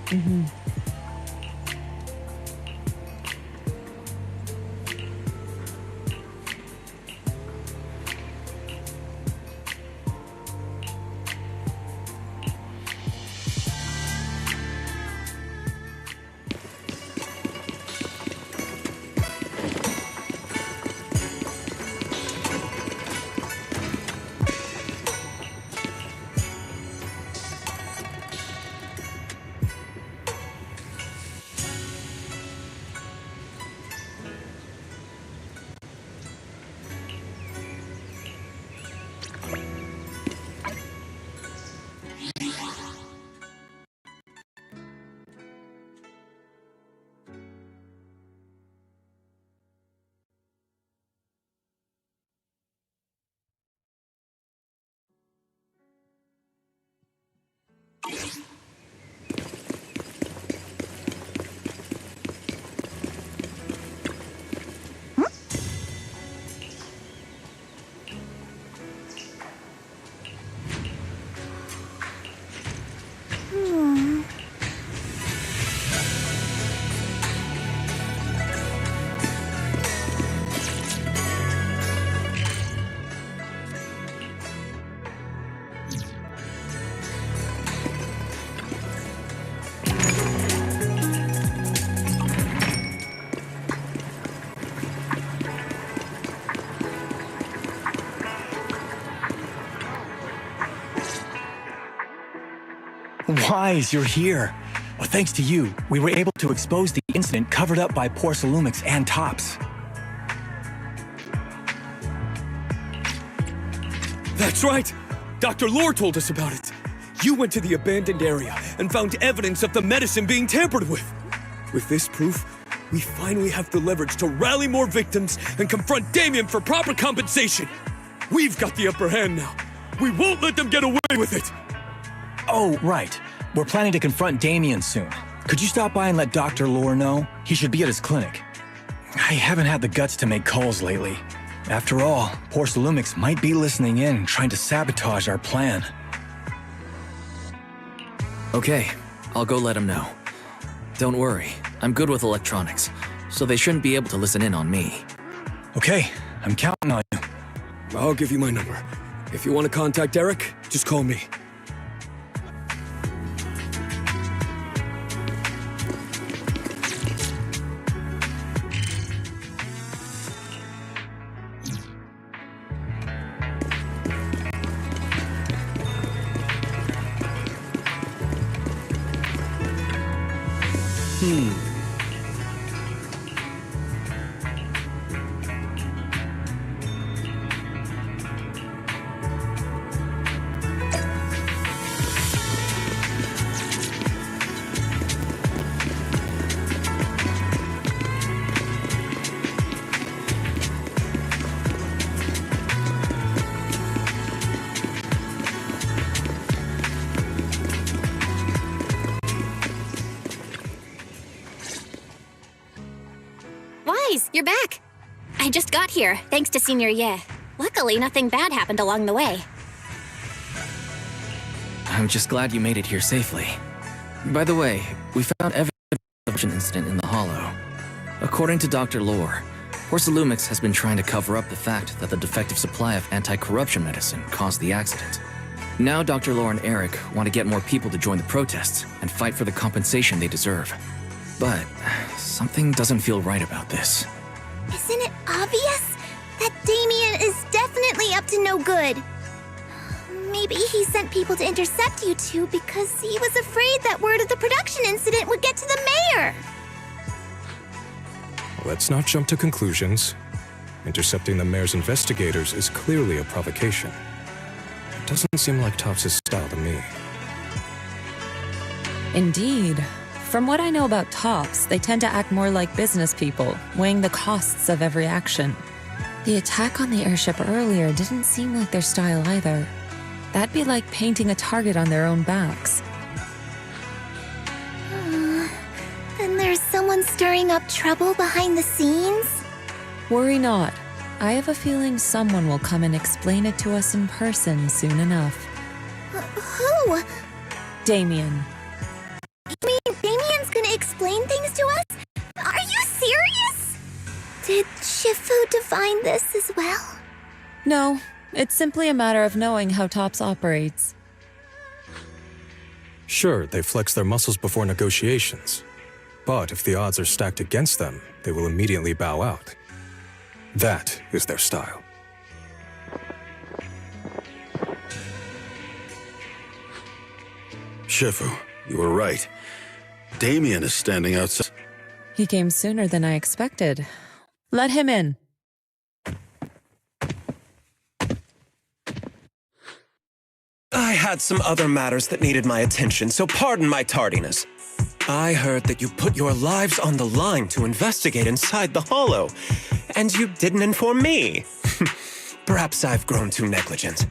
Mm-hmm. Wise, you're here. Well, thanks to you, we were able to expose the incident covered up by Porcelumix and Tops. That's right! Dr. Lore told us about it. You went to the abandoned area and found evidence of the medicine being tampered with. With this proof, we finally have the leverage to rally more victims and confront Damien for proper compensation. We've got the upper hand now. We won't let them get away with it. Oh, right. We're planning to confront Damien soon. Could you stop by and let Dr. Lore know? He should be at his clinic. I haven't had the guts to make calls lately. After all, Porcelumix might be listening in, trying to sabotage our plan. Okay, I'll go let him know. Don't worry, I'm good with electronics, so they shouldn't be able to listen in on me. Okay, I'm counting on you. I'll give you my number. If you want to contact Eric, just call me. Wise, you're back. I just got here, thanks to Senior Ye. Luckily, nothing bad happened along the way. I'm just glad you made it here safely. By the way, we found evidence of an incident in the Hollow. According to Dr. Lore, Porcelumix has been trying to cover up the fact that the defective supply of anti-corruption medicine caused the accident. Now Dr. Lore and Eric want to get more people to join the protests and fight for the compensation they deserve. But something doesn't feel right about this. Isn't it obvious that Damien is definitely up to no good? Maybe he sent people to intercept you two because he was afraid that word of the production incident would get to the mayor. Let's not jump to conclusions. Intercepting the mayor's investigators is clearly a provocation. It doesn't seem like Tops' style to me. Indeed. From what I know about Tops, they tend to act more like business people, weighing the costs of every action. The attack on the airship earlier didn't seem like their style either. That'd be like painting a target on their own backs. Then there's someone stirring up trouble behind the scenes? Worry not. I have a feeling someone will come and explain it to us in person soon enough. Who? Damien. You mean Shifu divine this as well? No, it's simply a matter of knowing how TOPS operates. Sure, they flex their muscles before negotiations. But if the odds are stacked against them, they will immediately bow out. That is their style. Shifu, you were right. Damien is standing outside. He came sooner than I expected. Let him in. I had some other matters that needed my attention, so pardon my tardiness. I heard that you put your lives on the line to investigate inside the Hollow, and you didn't inform me. Perhaps I've grown too negligent.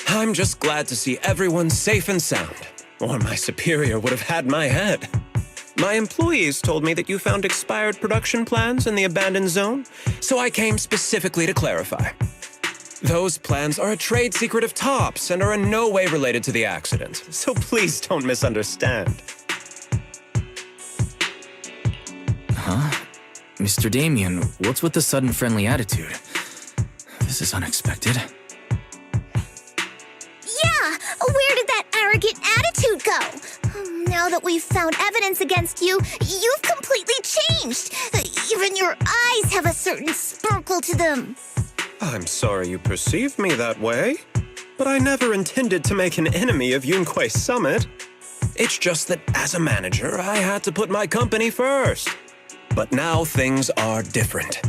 I'm just glad to see everyone safe and sound, or my superior would have had my head. My employees told me that you found expired production plans in the abandoned zone, so I came specifically to clarify. Those plans are a trade secret of TOPS and are in no way related to the accident, so please don't misunderstand. Huh? Mr. Damien, what's with the sudden friendly attitude? This is unexpected. Yeah! Where did that arrogant attitude go? Now that we've found evidence against you, you've completely changed. Even your eyes have a certain sparkle to them. I'm sorry you perceive me that way, but I never intended to make an enemy of Yunquei Summit. It's just that as a manager, I had to put my company first. But now things are different.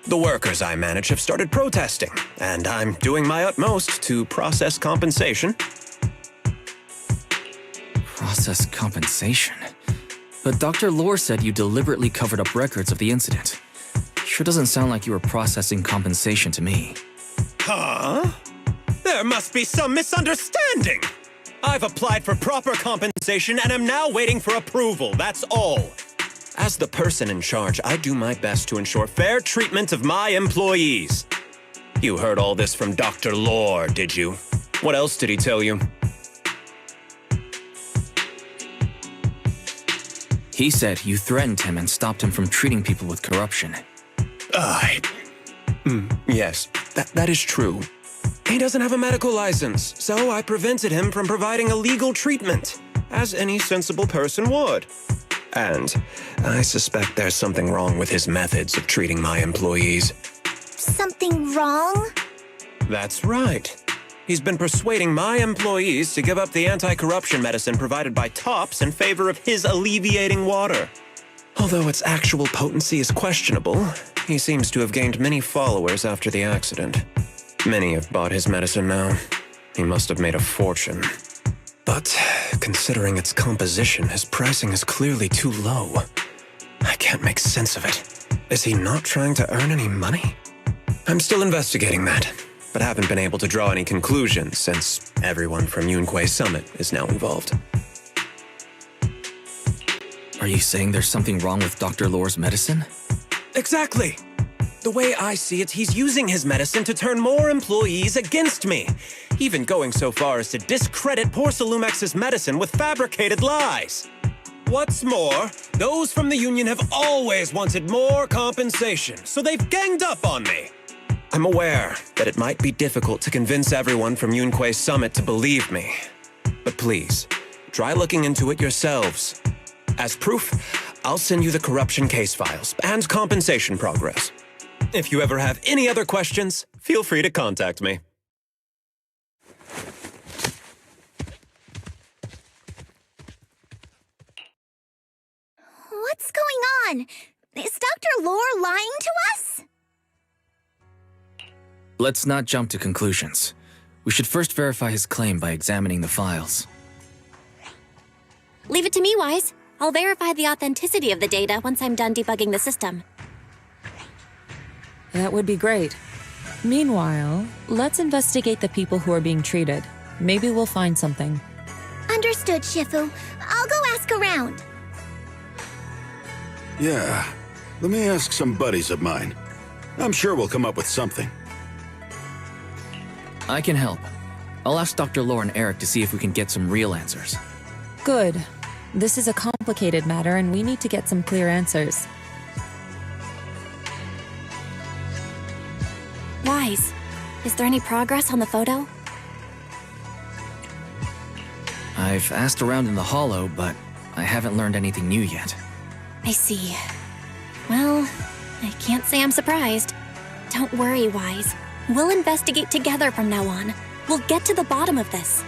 The workers I manage have started protesting, and I'm doing my utmost to process compensation. Process compensation? But Dr. Lore said you deliberately covered up records of the incident. Sure doesn't sound like you were processing compensation to me. Huh? There must be some misunderstanding. I've applied for proper compensation and am now waiting for approval, that's all. As the person in charge, I do my best to ensure fair treatment of my employees. You heard all this from Dr. Lore, did you? What else did he tell you? He said you threatened him and stopped him from treating people with corruption. Yes, that is true. He doesn't have a medical license, so I prevented him from providing a legal treatment, as any sensible person would. And I suspect there's something wrong with his methods of treating my employees. Something wrong? That's right. He's been persuading my employees to give up the anti-corruption medicine provided by TOPS in favor of his alleviating water. Although its actual potency is questionable, he seems to have gained many followers after the accident. Many have bought his medicine now. He must have made a fortune. But considering its composition, his pricing is clearly too low. I can't make sense of it. Is he not trying to earn any money? I'm still investigating that, but haven't been able to draw any conclusions since everyone from Yunquei Summit is now involved. Are you saying there's something wrong with Dr. Lore's medicine? Exactly! The way I see it, he's using his medicine to turn more employees against me, even going so far as to discredit Porcelumex's medicine with fabricated lies. What's more, those from the Union have always wanted more compensation, so they've ganged up on me. I'm aware that it might be difficult to convince everyone from Yunquei Summit to believe me, but please, try looking into it yourselves. As proof, I'll send you the corruption case files and compensation progress. If you ever have any other questions, feel free to contact me. What's going on? Is Dr. Lore lying to us? Let's not jump to conclusions. We should first verify his claim by examining the files. Leave it to me, Wise. I'll verify the authenticity of the data once I'm done debugging the system. That would be great. Meanwhile, let's investigate the people who are being treated. Maybe we'll find something. Understood, Shifu. I'll go ask around. Yeah, let me ask some buddies of mine. I'm sure we'll come up with something. I can help. I'll ask Dr. Lore and Eric to see if we can get some real answers. Good. This is a complicated matter and we need to get some clear answers. Wise, is there any progress on the photo? I've asked around in the Hollow, but I haven't learned anything new yet. I see. Well, I can't say I'm surprised. Don't worry, Wise. We'll investigate together from now on. We'll get to the bottom of this.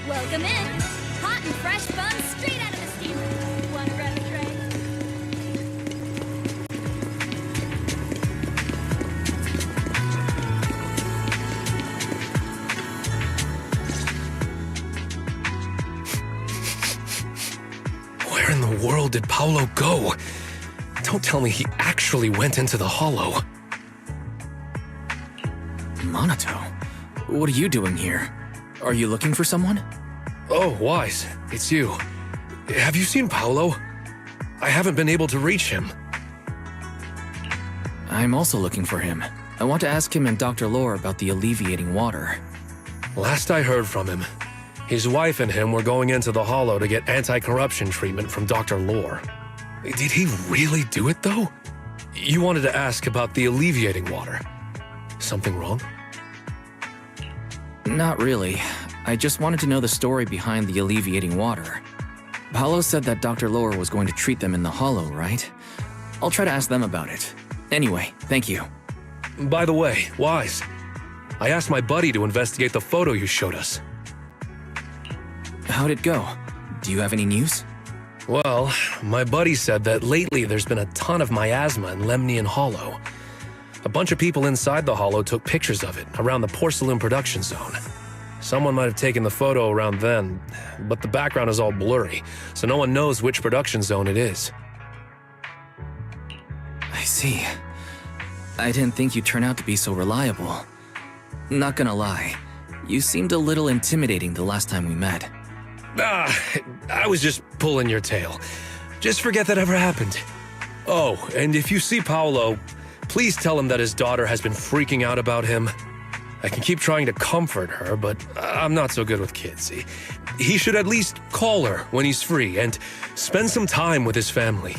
Welcome in. Hot and fresh buns straight out of the steamer. Wanna grab a tray? Where in the world did Paolo go? Don't tell me he actually went into the Hollow. Monato, what are you doing here? Are you looking for someone? Oh, Wise, it's you. Have you seen Paolo? I haven't been able to reach him. I'm also looking for him. I want to ask him and Dr. Lore about the alleviating water. Last I heard from him, his wife and him were going into the Hollow to get anti-corruption treatment from Dr. Lore. Did he really do it, though? You wanted to ask about the alleviating water. Something wrong? Not really. I just wanted to know the story behind the alleviating water. Paolo said that Dr. Lore was going to treat them in the Hollow, right? I'll try to ask them about it. Anyway, thank you. By the way, Wise, I asked my buddy to investigate the photo you showed us. How'd it go? Do you have any news? Well, my buddy said that lately there's been a ton of miasma in Lemnian Hollow. A bunch of people inside the Hollow took pictures of it around the porcelain production zone. Someone might have taken the photo around then, but the background is all blurry, so no one knows which production zone it is. I see. I didn't think you'd turn out to be so reliable. Not gonna lie, you seemed a little intimidating the last time we met. I was just pulling your tail. Just forget that ever happened. Oh, and if you see Paolo, please tell him that his daughter has been freaking out about him. I can keep trying to comfort her, but I'm not so good with kids. He should at least call her when he's free and spend some time with his family.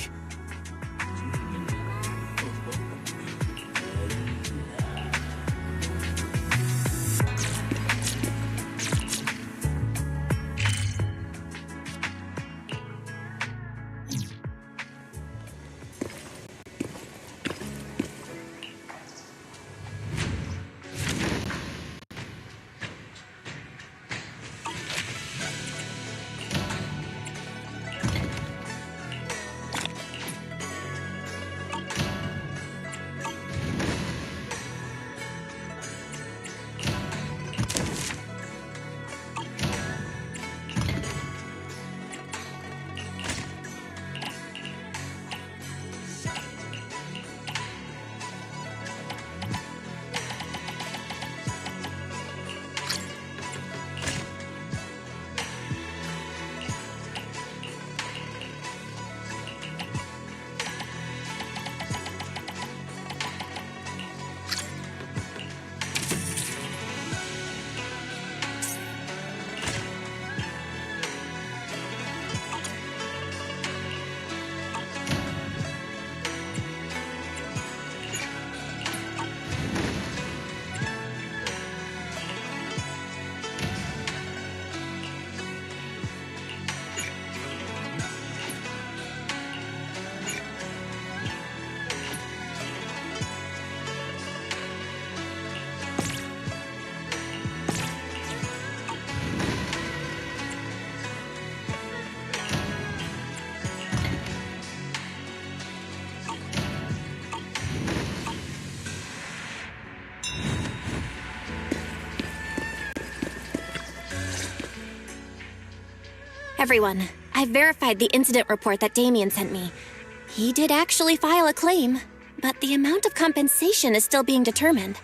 Everyone, I've verified the incident report that Damien sent me. He did actually file a claim, but the amount of compensation is still being determined.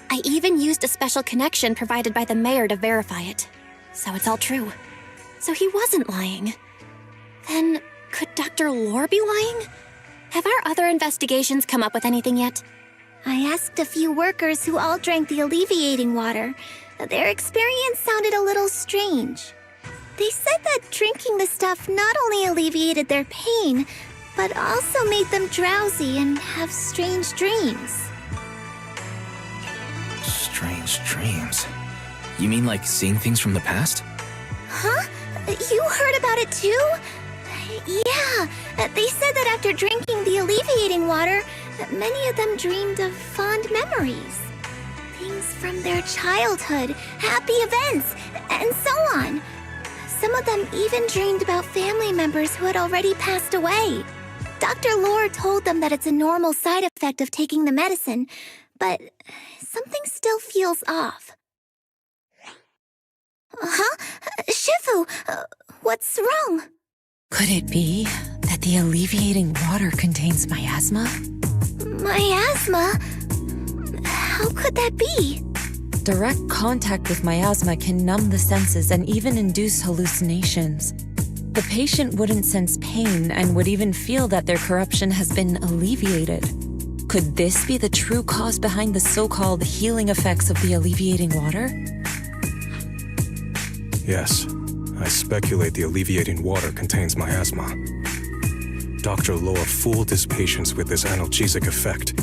I even used a special connection provided by the mayor to verify it. So it's all true. So he wasn't lying. Then, could Dr. Lore be lying? Have our other investigations come up with anything yet? I asked a few workers who all drank the alleviating water, Their experience sounded a little strange. They said that drinking the stuff not only alleviated their pain, but also made them drowsy and have strange dreams. Strange dreams? You mean like seeing things from the past? Huh? You heard about it too? Yeah, they said that after drinking the alleviating water, many of them dreamed of fond memories. Things from their childhood, happy events, and so on. Some of them even dreamed about family members who had already passed away. Dr. Lore told them that it's a normal side effect of taking the medicine, but something still feels off. Huh? Shifu, what's wrong? Could it be that the alleviating water contains miasma? Miasma? How could that be? Direct contact with miasma can numb the senses and even induce hallucinations. The patient wouldn't sense pain and would even feel that their corruption has been alleviated. Could this be the true cause behind the so-called healing effects of the alleviating water? Yes, I speculate the alleviating water contains miasma. Dr. Lore fooled his patients with this analgesic effect.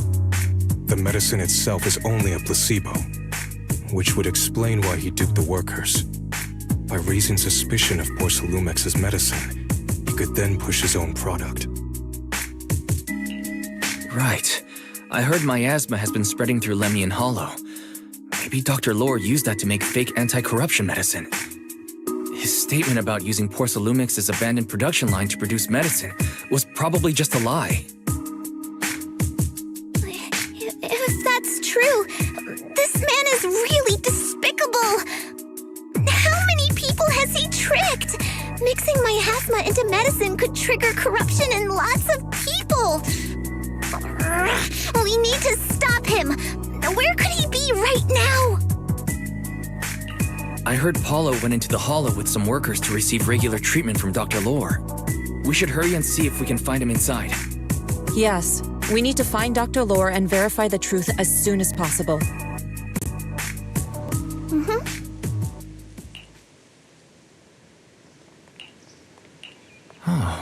The medicine itself is only a placebo, which would explain why he duped the workers. By raising suspicion of Lumex's medicine, he could then push his own product. Right. I heard miasma has been spreading through Lemnian Hollow. Maybe Dr. Lore used that to make fake anti-corruption medicine. His statement about using Lumex's abandoned production line to produce medicine was probably just a lie. If that's true, this man is really despicable. How many people has he tricked? Mixing miasma into medicine could trigger corruption in lots of people. We need to stop him. Where could he be right now? I heard Paulo went into the Hollow with some workers to receive regular treatment from Dr. Lore. We should hurry and see if we can find him inside. Yes, we need to find Dr. Lore and verify the truth as soon as possible. Oh.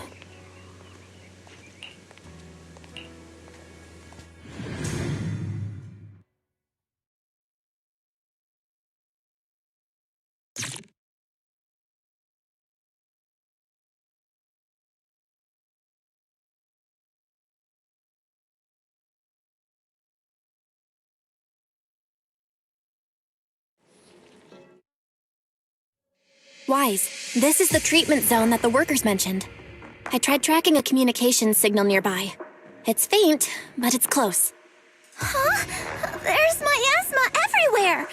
Wise, this is the treatment zone that the workers mentioned. I tried tracking a communications signal nearby. It's faint, but it's close. Huh? There's miasma everywhere!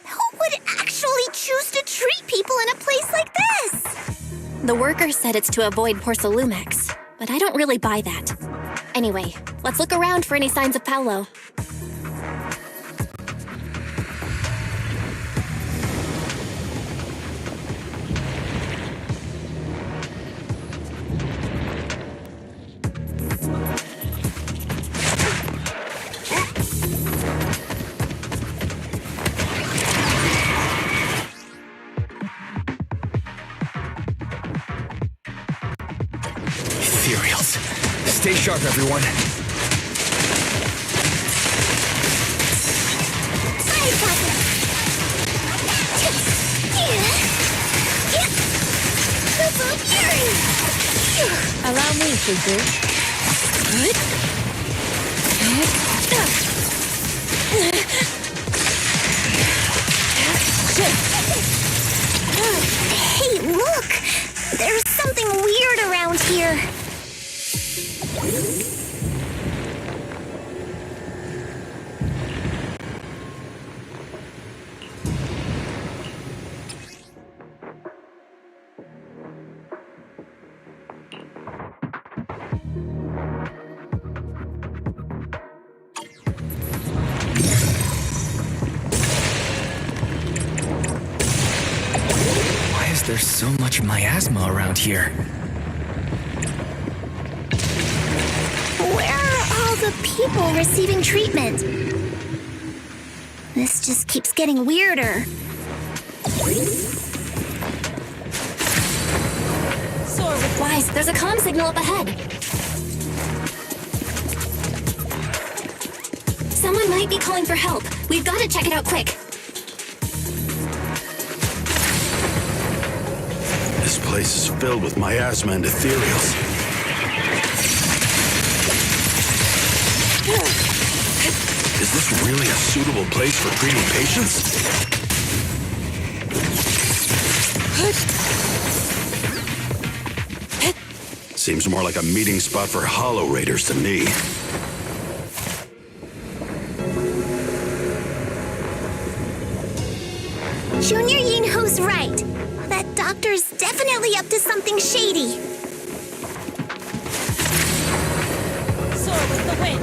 Who would actually choose to treat people in a place like this? The workers said it's to avoid Lumex, but I don't really buy that. Anyway, let's look around for any signs of Paulo. Ethereals. Stay sharp, everyone. Allow me, Shizu. Hey, look! There's something weird around here. There's so much miasma around here. Where are all the people receiving treatment? This just keeps getting weirder. Soar with Wise, there's a comm signal up ahead. Someone might be calling for help. We've got to check it out quick. This place is filled with miasma and ethereals. Is this really a suitable place for treating patients? Seems more like a meeting spot for Hollow Raiders to me. Junior Yinho's right. That doctor's definitely up to something shady. Soar with the wind.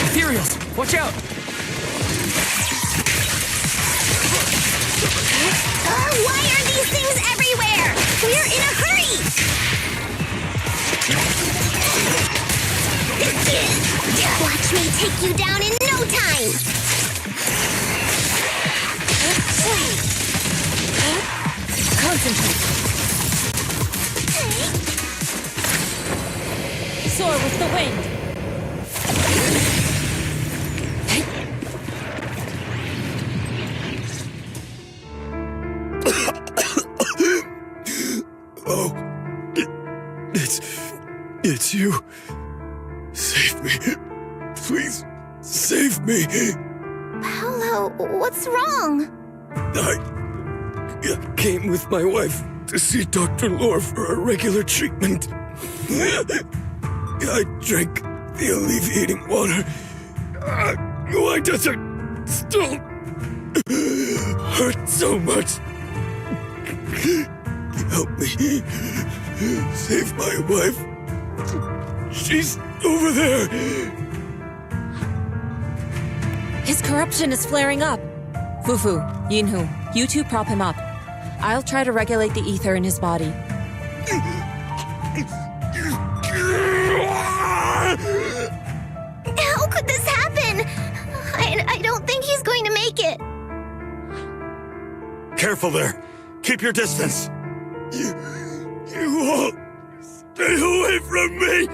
Ethereals! Watch out! Why are these things everywhere? We're in a hurry! Watch me take you down in no time! Concentrate. Soar with the wind. Oh, it's you. Save me. Please, save me. Paolo, what's wrong? I came with my wife to see Dr. Lore for a regular treatment. I drank the alleviating water. Why does it still hurt so much? Help me. Save my wife. She's over there. His corruption is flaring up. Fufu, Yinhu, you two prop him up. I'll try to regulate the ether in his body. How could this happen? I don't think he's going to make it. Careful there. Keep your distance. You all stay away from me.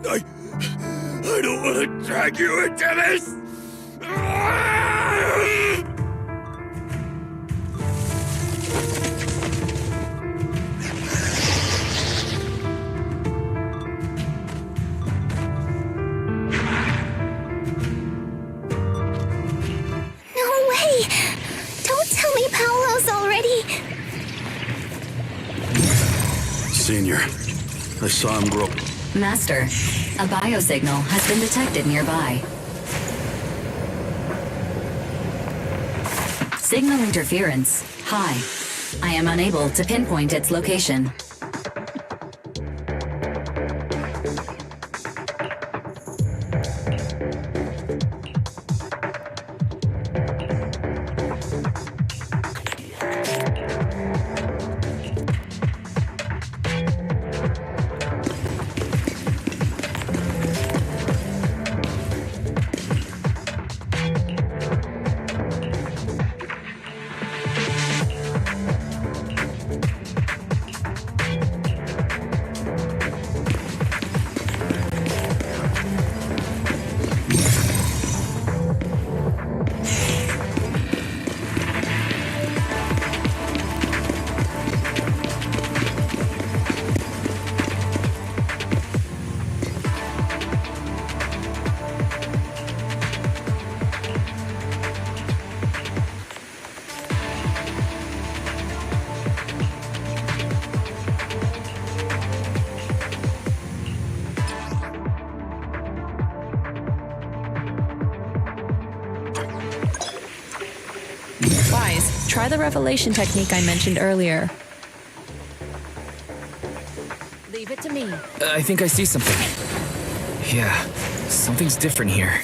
I don't want to drag you into this. No way! Don't tell me Paolo's already... Senior, I saw him grow. Master, a biosignal has been detected nearby. Signal interference high. I am unable to pinpoint its location. Wise, try the revelation technique I mentioned earlier. Leave it to me. I think I see something. Yeah, something's different here.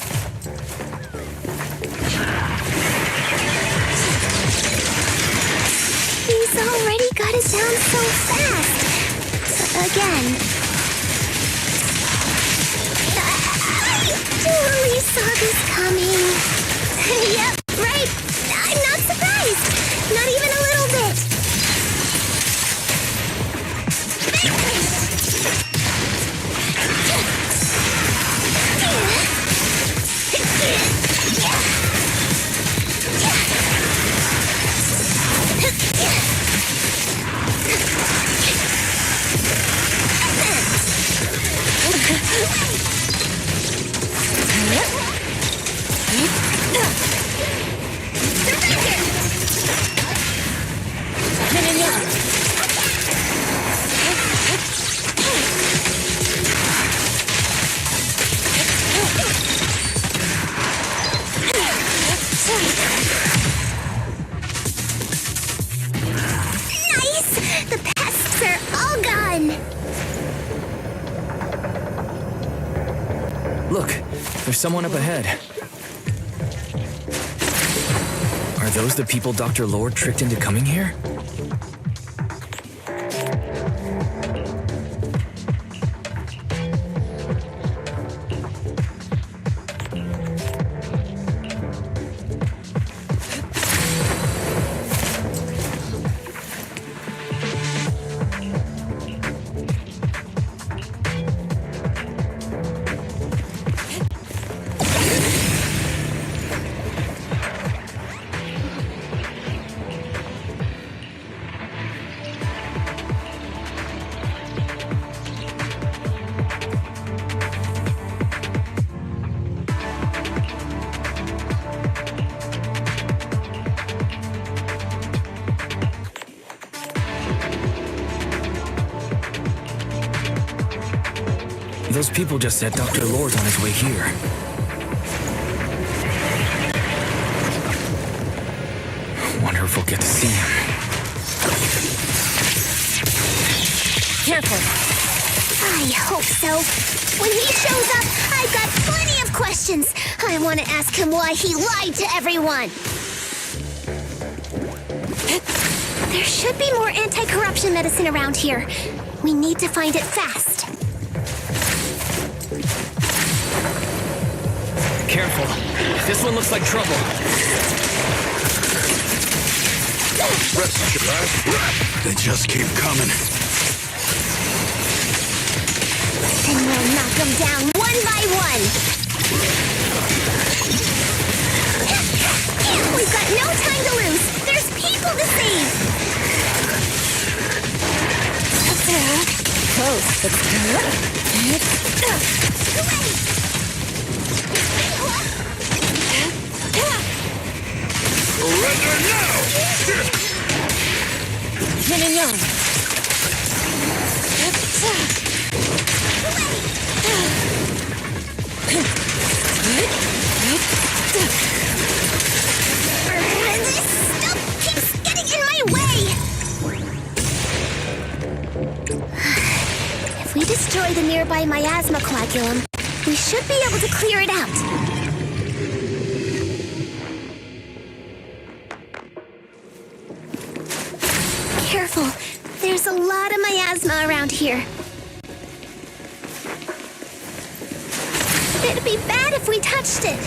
He's already got it down so fast. Again. Nice! The pests are all gone! Look, there's someone up ahead. Are those the people Dr. Lord tricked into coming here? Those people just said Dr. Lord's on his way here. Wonder if we'll get to see him. Careful. I hope so. When he shows up, I've got plenty of questions. I want to ask him why he lied to everyone. There should be more anti-corruption medicine around here. We need to find it fast. Careful. This one looks like trouble. They just keep coming. And we'll knock them down one by one. We've got no time to lose. There's people to save. Close, but This stuff keeps getting in my way. If we destroy the nearby miasma coagulum, we should be able to clear it out. Careful. There's a lot of miasma around here. It'd be bad if we touched it.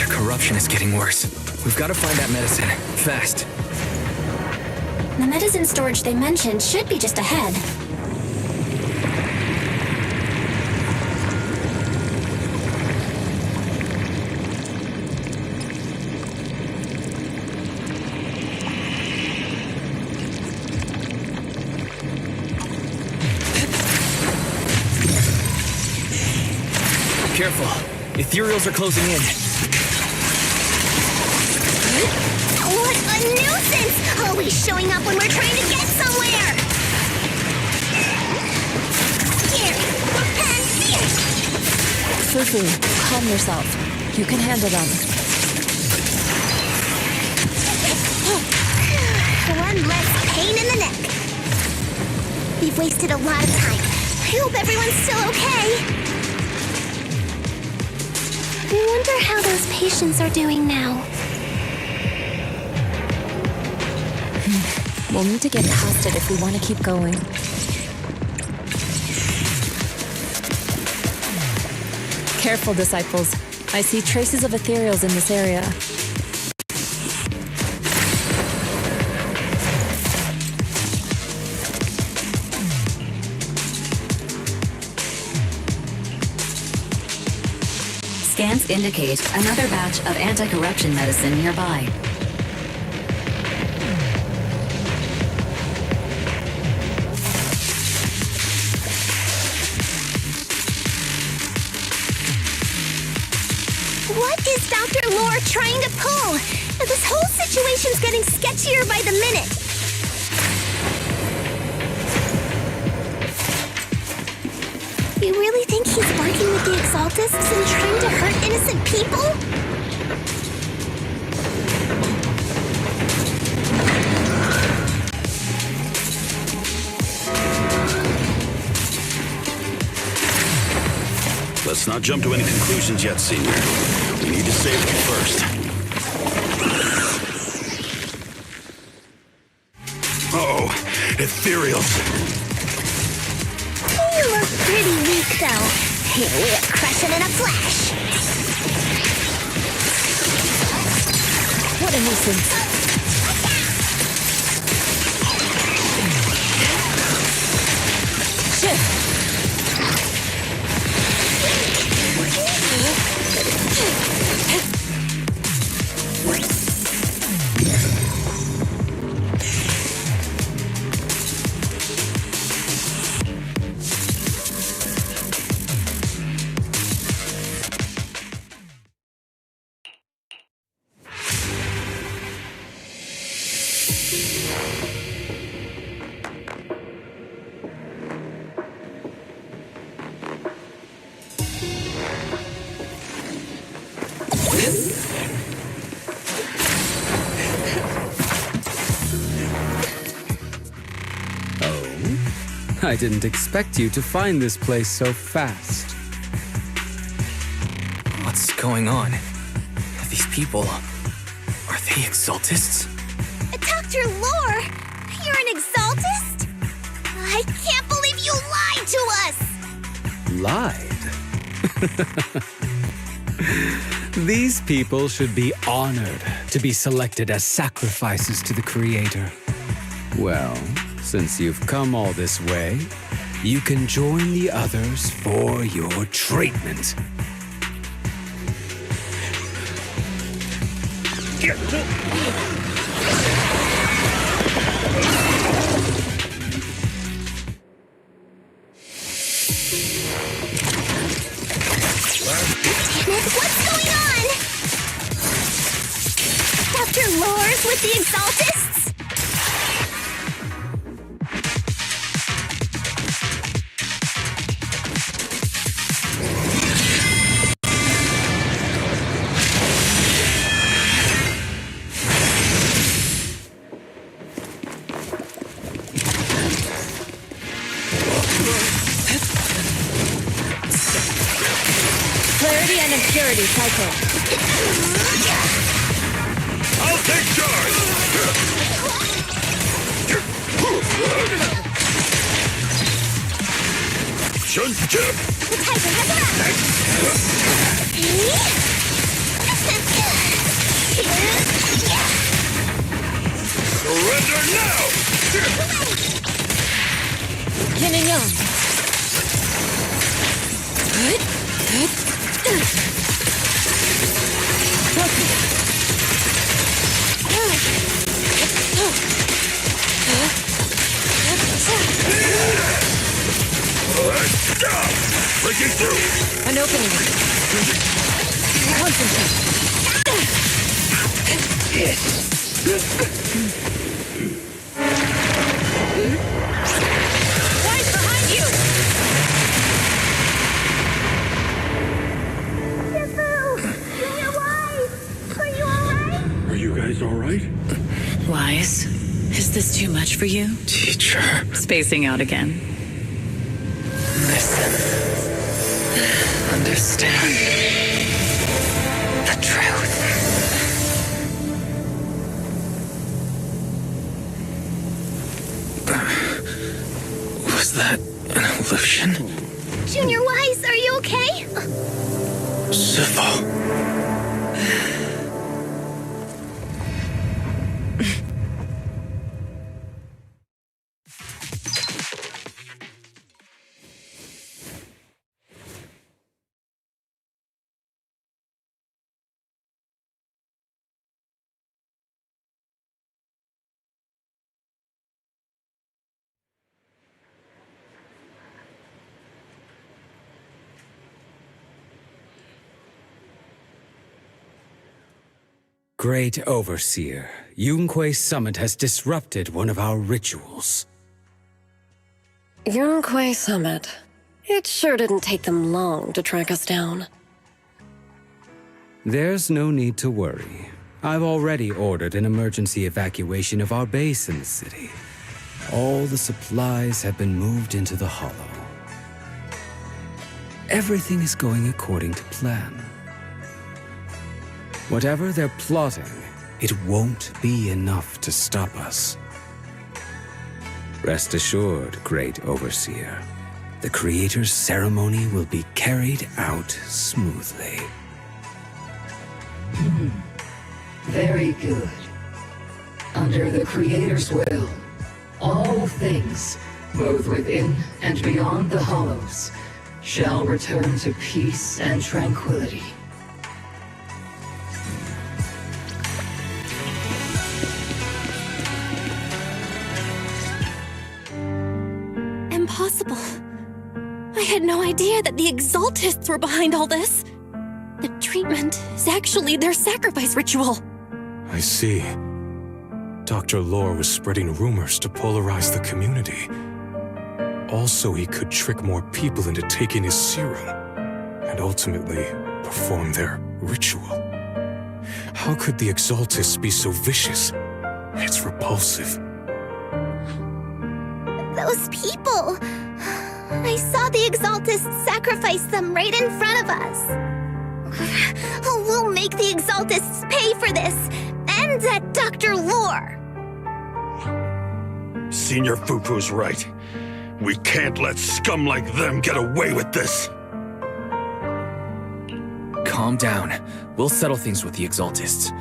Corruption is getting worse. We've got to find that medicine. Fast. The medicine storage they mentioned should be just ahead. Careful. Ethereals are closing in. What a nuisance! Always showing up when we're trying to get somewhere! Here! And here! Fufu, calm yourself. You can handle them. One less pain in the neck. We've wasted a lot of time. I hope everyone's still okay. I wonder how those patients are doing now. We'll need to get past it if we want to keep going. Careful, disciples. I see traces of ethereals in this area. Scans indicate another batch of anti-corruption medicine nearby. What is Dr. Lore trying to pull? This whole situation's getting sketchier by the minute. You really think he's working with the Exaltists and trying to hurt innocent people? Let's not jump to any conclusions yet, Senior. We need to save them first. Uh-oh, ethereals. You look pretty weak, though. Here we'll crush him in a flash. What a nuisance. Shit! I didn't expect you to find this place so fast. What's going on? These people... are they Exaltists? Dr. Lore, you're an Exaltist? I can't believe you lied to us! Lied? These people should be honored to be selected as sacrifices to the Creator. Well, since you've come all this way, you can join the others for your treatment. What's going on? Dr. Lore's with the Exaltists? Clarity and impurity cycle. I'll take charge! Surrender now! Yin and yang. Let's go! Breaking through! An opening. Concentrate. Wise behind you! Junior Wise! Are you alright? Are you guys alright? Wise, is this too much for you? Teacher. Spacing out again. Listen. Understand the truth. Was that an illusion? Junior Wise, are you okay? Sybil. Great Overseer, Yunque's summit has disrupted one of our rituals. Yunque Summit. It sure didn't take them long to track us down. There's no need to worry. I've already ordered an emergency evacuation of our base in the city. All the supplies have been moved into the Hollow. Everything is going according to plan. Whatever they're plotting, it won't be enough to stop us. Rest assured, Great Overseer, the Creator's ceremony will be carried out smoothly. Very good. Under the Creator's will, all things, both within and beyond the Hollows, shall return to peace and tranquility. Impossible. I had no idea that the Exaltists were behind all this. The treatment is actually their sacrifice ritual. I see. Dr. Lore was spreading rumors to polarize the community. Also, he could trick more people into taking his serum, and ultimately perform their ritual. How could the Exaltists be so vicious? It's repulsive. Those people! I saw the Exaltists sacrifice them right in front of us. We'll make the Exaltists pay for this, and that Dr. Lore! Senior Fufu's right. We can't let scum like them get away with this! Calm down. We'll settle things with the Exaltists.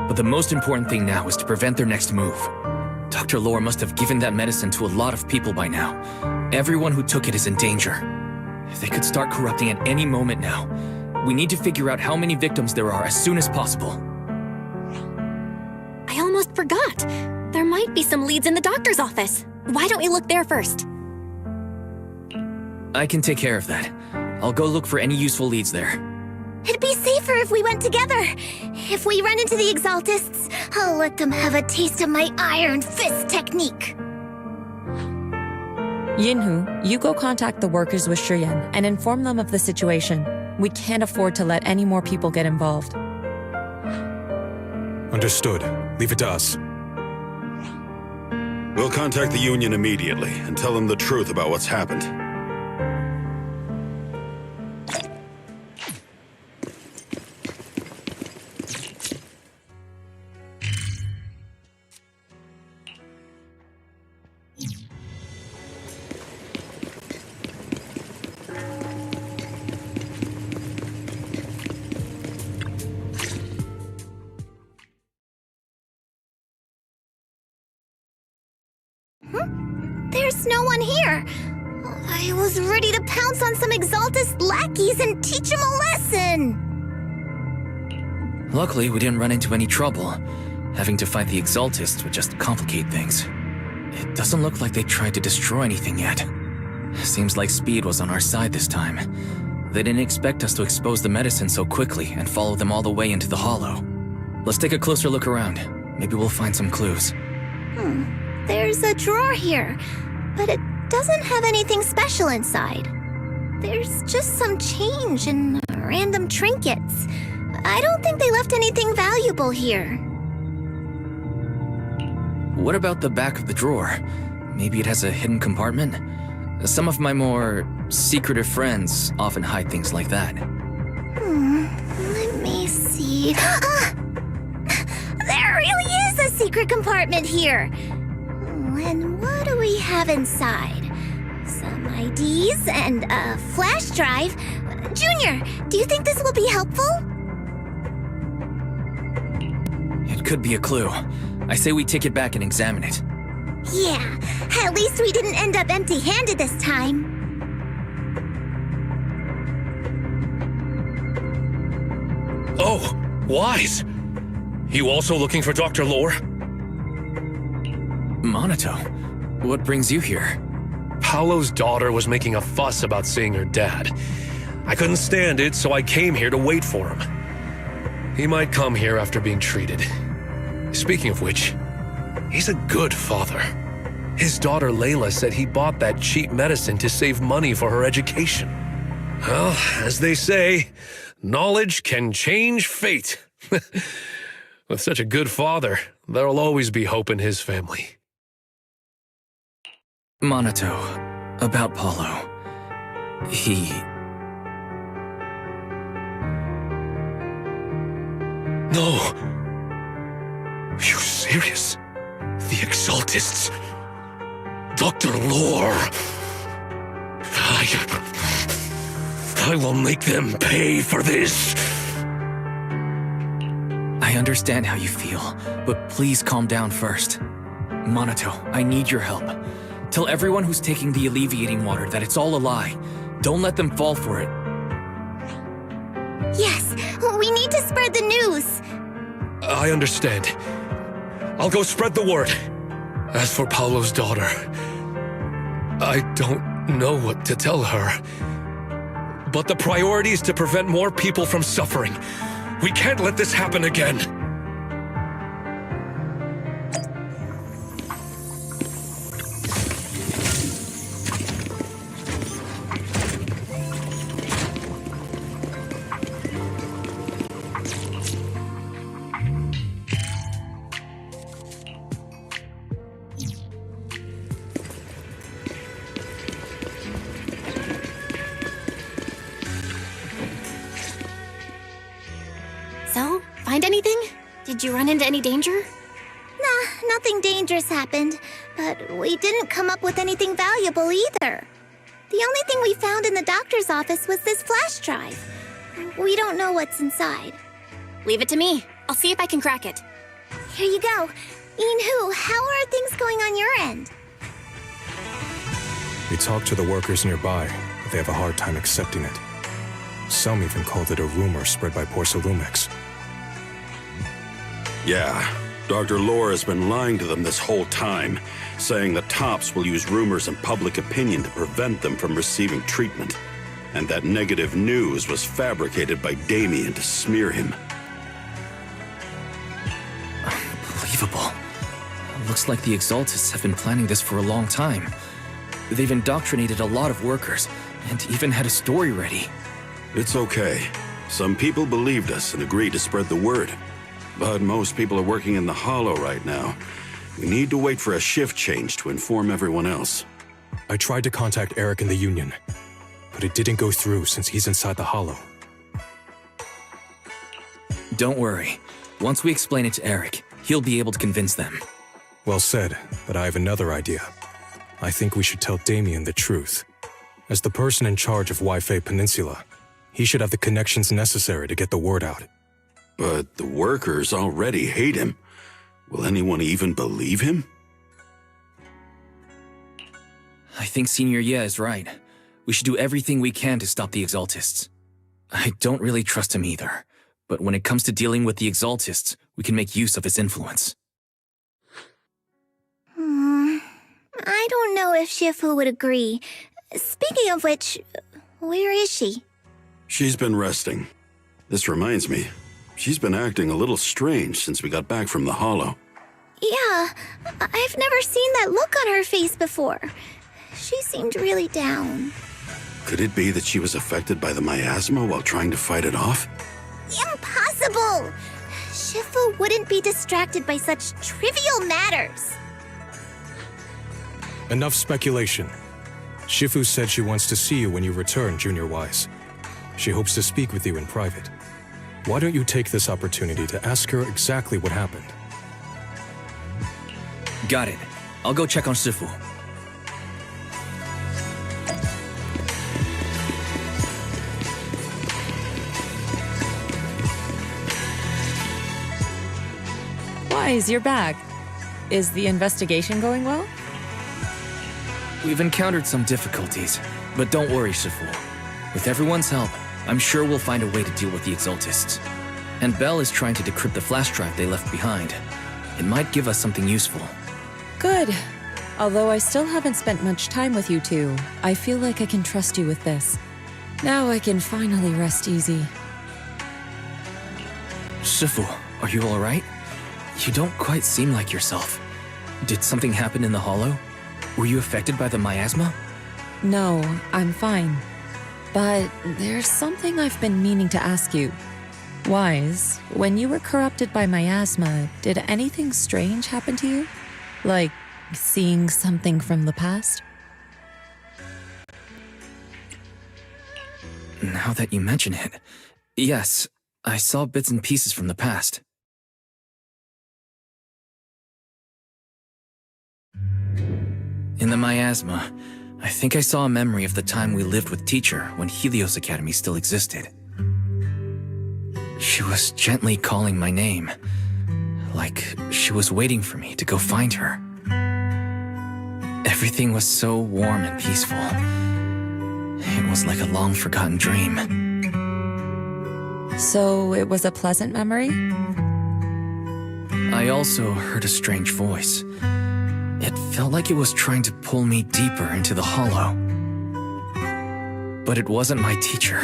But the most important thing now is to prevent their next move. Dr. Lore must have given that medicine to a lot of people by now. Everyone who took it is in danger. They could start corrupting at any moment now. We need to figure out how many victims there are as soon as possible. I almost forgot. There might be some leads in the doctor's office. Why don't we look there first? I can take care of that. I'll go look for any useful leads there. It'd be safer if we went together. If we run into the Exaltists, I'll let them have a taste of my iron fist technique. Yinhu, you go contact the workers with Shiyan and inform them of the situation. We can't afford to let any more people get involved. Understood. Leave it to us. We'll contact the Union immediately and tell them the truth about what's happened. There's no one here. I was ready to pounce on some Exaltist lackeys and teach them a lesson. Luckily, we didn't run into any trouble. Having to fight the Exaltists would just complicate things. It doesn't look like they tried to destroy anything yet. Seems like speed was on our side this time. They didn't expect us to expose the medicine so quickly and follow them all the way into the hollow. Let's take a closer look around. Maybe we'll find some clues. There's a drawer here, but it doesn't have anything special inside. There's just some change and random trinkets. I don't think they left anything valuable here. What about the back of the drawer? Maybe it has a hidden compartment? Some of my more secretive friends often hide things like that. Let me see. There really is a secret compartment here. And what do we have inside? Some IDs and a flash drive. Junior, do you think this will be helpful? It could be a clue. I say we take it back and examine it. Yeah, at least we didn't end up empty-handed this time. Oh, Wise! You also looking for Dr. Lore? Monato, what brings you here? Paolo's daughter was making a fuss about seeing her dad. I couldn't stand it, so I came here to wait for him. He might come here after being treated. Speaking of which, he's a good father. His daughter Layla said he bought that cheap medicine to save money for her education. Well, as they say, knowledge can change fate. With such a good father, there'll always be hope in his family. Monato, about Paulo. He... No! Are you serious? The Exaltists? Dr. Lore? I will make them pay for this! I understand how you feel, but please calm down first. Monato, I need your help. Tell everyone who's taking the alleviating water that it's all a lie. Don't let them fall for it. Yes, we need to spread the news. I understand. I'll go spread the word. As for Paolo's daughter, I don't know what to tell her. But the priority is to prevent more people from suffering. We can't let this happen again. So, find anything? Did you run into any danger? Nah, nothing dangerous happened, but we didn't come up with anything valuable either. The only thing we found in the doctor's office was this flash drive. We don't know what's inside. Leave it to me. I'll see if I can crack it. Here you go. Inhu, how are things going on your end? We talked to the workers nearby, but they have a hard time accepting it. Some even called it a rumor spread by Porcelumix. Yeah, Dr. Lore has been lying to them this whole time, saying the Tops will use rumors and public opinion to prevent them from receiving treatment, and that negative news was fabricated by Damien to smear him. Unbelievable. Looks like the Exaltists have been planning this for a long time. They've indoctrinated a lot of workers, and even had a story ready. It's okay. Some people believed us and agreed to spread the word. But most people are working in the Hollow right now. We need to wait for a shift change to inform everyone else. I tried to contact Eric in the Union, but it didn't go through since he's inside the Hollow. Don't worry. Once we explain it to Eric, he'll be able to convince them. Well said, but I have another idea. I think we should tell Damien the truth. As the person in charge of Waifei Peninsula, he should have the connections necessary to get the word out. But the workers already hate him. Will anyone even believe him? I think Senior Ye is right. We should do everything we can to stop the Exaltists. I don't really trust him either, but when it comes to dealing with the Exaltists, we can make use of his influence. I don't know if Shifu would agree. Speaking of which, where is she? She's been resting. This reminds me, she's been acting a little strange since we got back from the Hollow. Yeah, I've never seen that look on her face before. She seemed really down. Could it be that she was affected by the miasma while trying to fight it off? Impossible! Shifu wouldn't be distracted by such trivial matters. Enough speculation. Shifu said she wants to see you when you return, Junior Wise. She hopes to speak with you in private. Why don't you take this opportunity to ask her exactly what happened? Got it. I'll go check on Shifu. Wise, you're back. Is the investigation going well? We've encountered some difficulties, but don't worry, Shifu. With everyone's help, I'm sure we'll find a way to deal with the Exaltists. And Bell is trying to decrypt the flash drive they left behind. It might give us something useful. Good. Although I still haven't spent much time with you two, I feel like I can trust you with this. Now I can finally rest easy. Shifu, are you alright? You don't quite seem like yourself. Did something happen in the Hollow? Were you affected by the miasma? No, I'm fine. But there's something I've been meaning to ask you. Wise, when you were corrupted by miasma, did anything strange happen to you? Like seeing something from the past? Now that you mention it, yes, I saw bits and pieces from the past. In the miasma, I think I saw a memory of the time we lived with Teacher when Helios Academy still existed. She was gently calling my name, like she was waiting for me to go find her. Everything was so warm and peaceful. It was like a long-forgotten dream. So it was a pleasant memory? I also heard a strange voice. It felt like it was trying to pull me deeper into the Hollow. But it wasn't my teacher.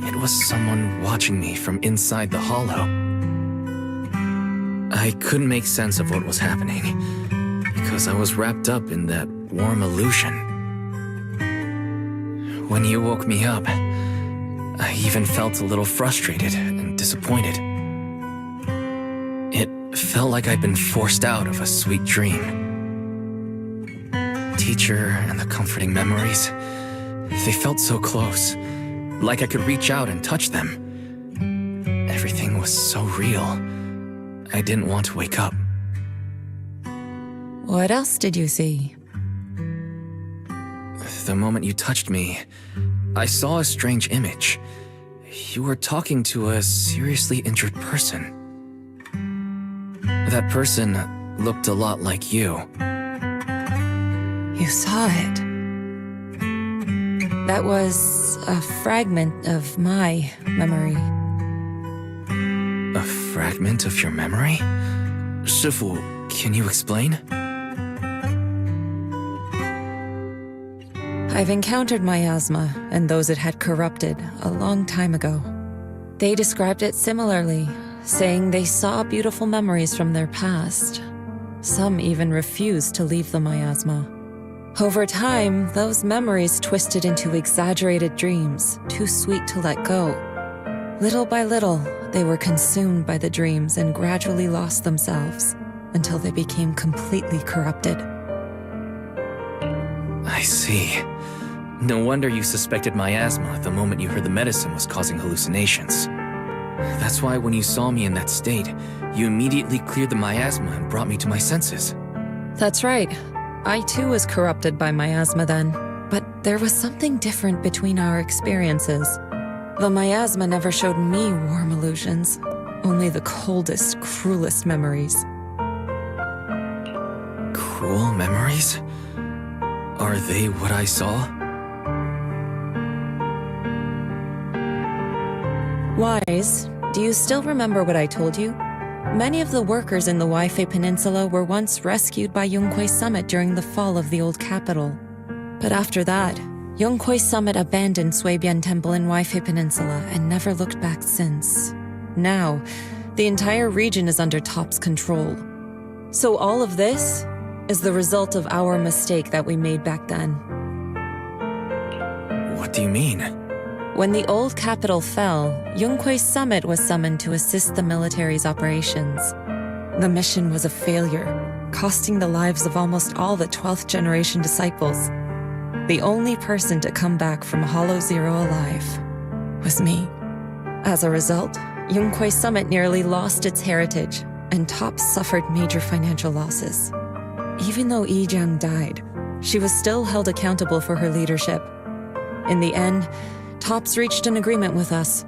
It was someone watching me from inside the Hollow. I couldn't make sense of what was happening, because I was wrapped up in that warm illusion. When you woke me up, I even felt a little frustrated and disappointed. It felt like I'd been forced out of a sweet dream. Teacher and the comforting memories, they felt so close, like I could reach out and touch them. Everything was so real. I didn't want to wake up. What else did you see? The moment you touched me, I saw a strange image. You were talking to a seriously injured person. That person looked a lot like you. You saw it. That was a fragment of my memory. A fragment of your memory? Shifu, can you explain? I've encountered miasma and those it had corrupted a long time ago. They described it similarly, saying they saw beautiful memories from their past. Some even refused to leave the miasma. Over time, those memories twisted into exaggerated dreams, too sweet to let go. Little by little, they were consumed by the dreams and gradually lost themselves, until they became completely corrupted. I see. No wonder you suspected miasma the moment you heard the medicine was causing hallucinations. That's why when you saw me in that state, you immediately cleared the miasma and brought me to my senses. That's right. I too was corrupted by miasma then, but there was something different between our experiences. The miasma never showed me warm illusions, only the coldest, cruelest memories. Cruel memories? Are they what I saw? Wise, do you still remember what I told you? Many of the workers in the Waifei Peninsula were once rescued by Yonghui Summit during the fall of the old capital. But after that, Yonghui Summit abandoned Suibian Temple in Waifei Peninsula and never looked back since. Now, the entire region is under TOP's control. So all of this is the result of our mistake that we made back then. What do you mean? When the old capital fell, Yonghui Summit was summoned to assist the military's operations. The mission was a failure, costing the lives of almost all the 12th generation disciples. The only person to come back from Hollow Zero alive was me. As a result, Yonghui Summit nearly lost its heritage, and TOPS suffered major financial losses. Even though Yijiang died, she was still held accountable for her leadership. In the end, TOPS reached an agreement with us.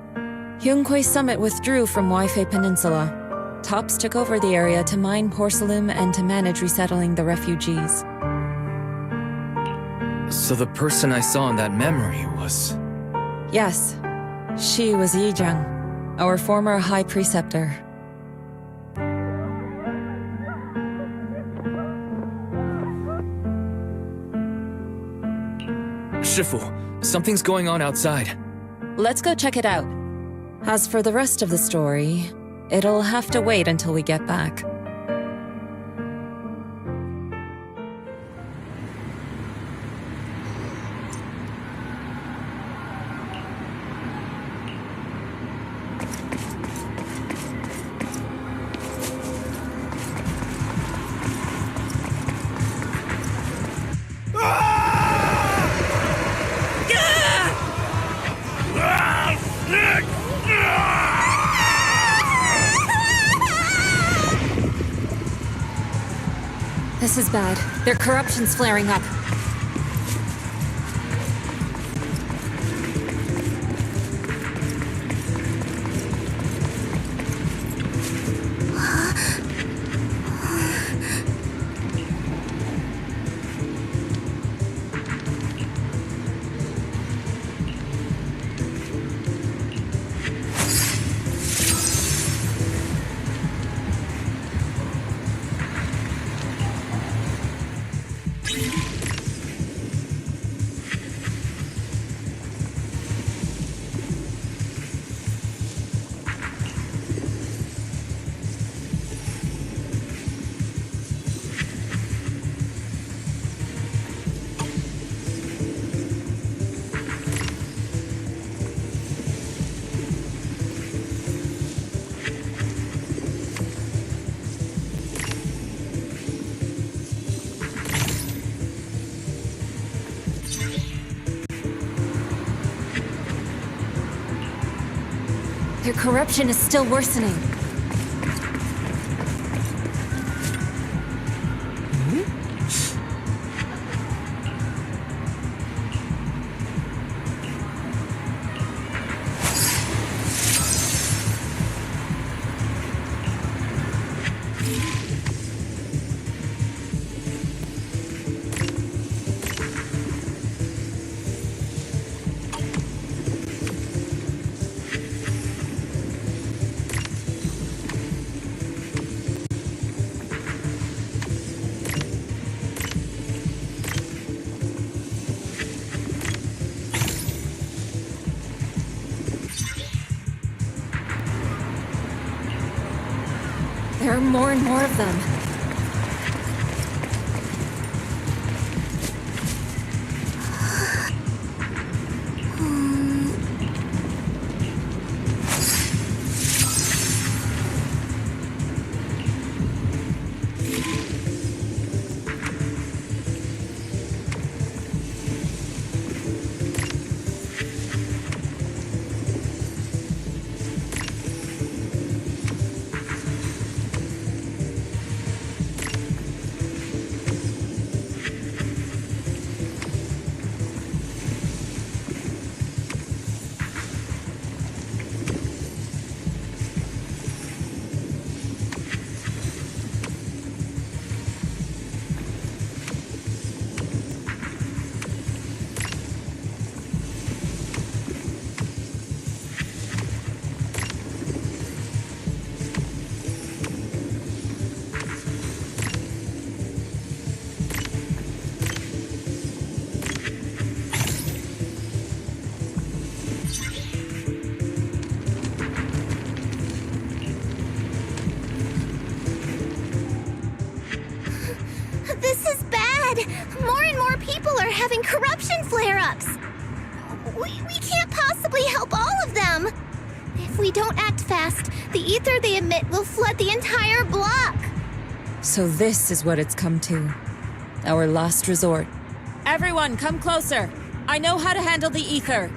Yonghui Summit withdrew from Waifei Peninsula. TOPS took over the area to mine porcelain and to manage resettling the refugees. So the person I saw in that memory was... Yes, she was Yijiang, our former High Preceptor. Shifu, something's going on outside. Let's go check it out. As for the rest of the story, it'll have to wait until we get back. This is bad. Their corruption's flaring up. Their corruption is still worsening. There are more and more of them. having corruption flare-ups. We can't possibly help all of them. If we don't act fast, the ether they emit will flood the entire block. So this is what it's come to. Our last resort. Everyone, come closer. I know how to handle the ether.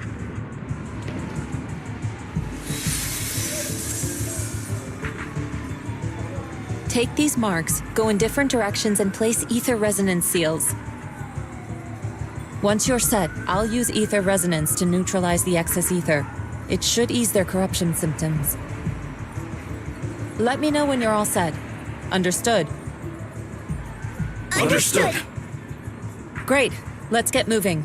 Take these marks, go in different directions, and place ether resonance seals. Once you're set, I'll use ether resonance to neutralize the excess ether. It should ease their corruption symptoms. Let me know when you're all set. Understood? Understood. Great. Let's get moving.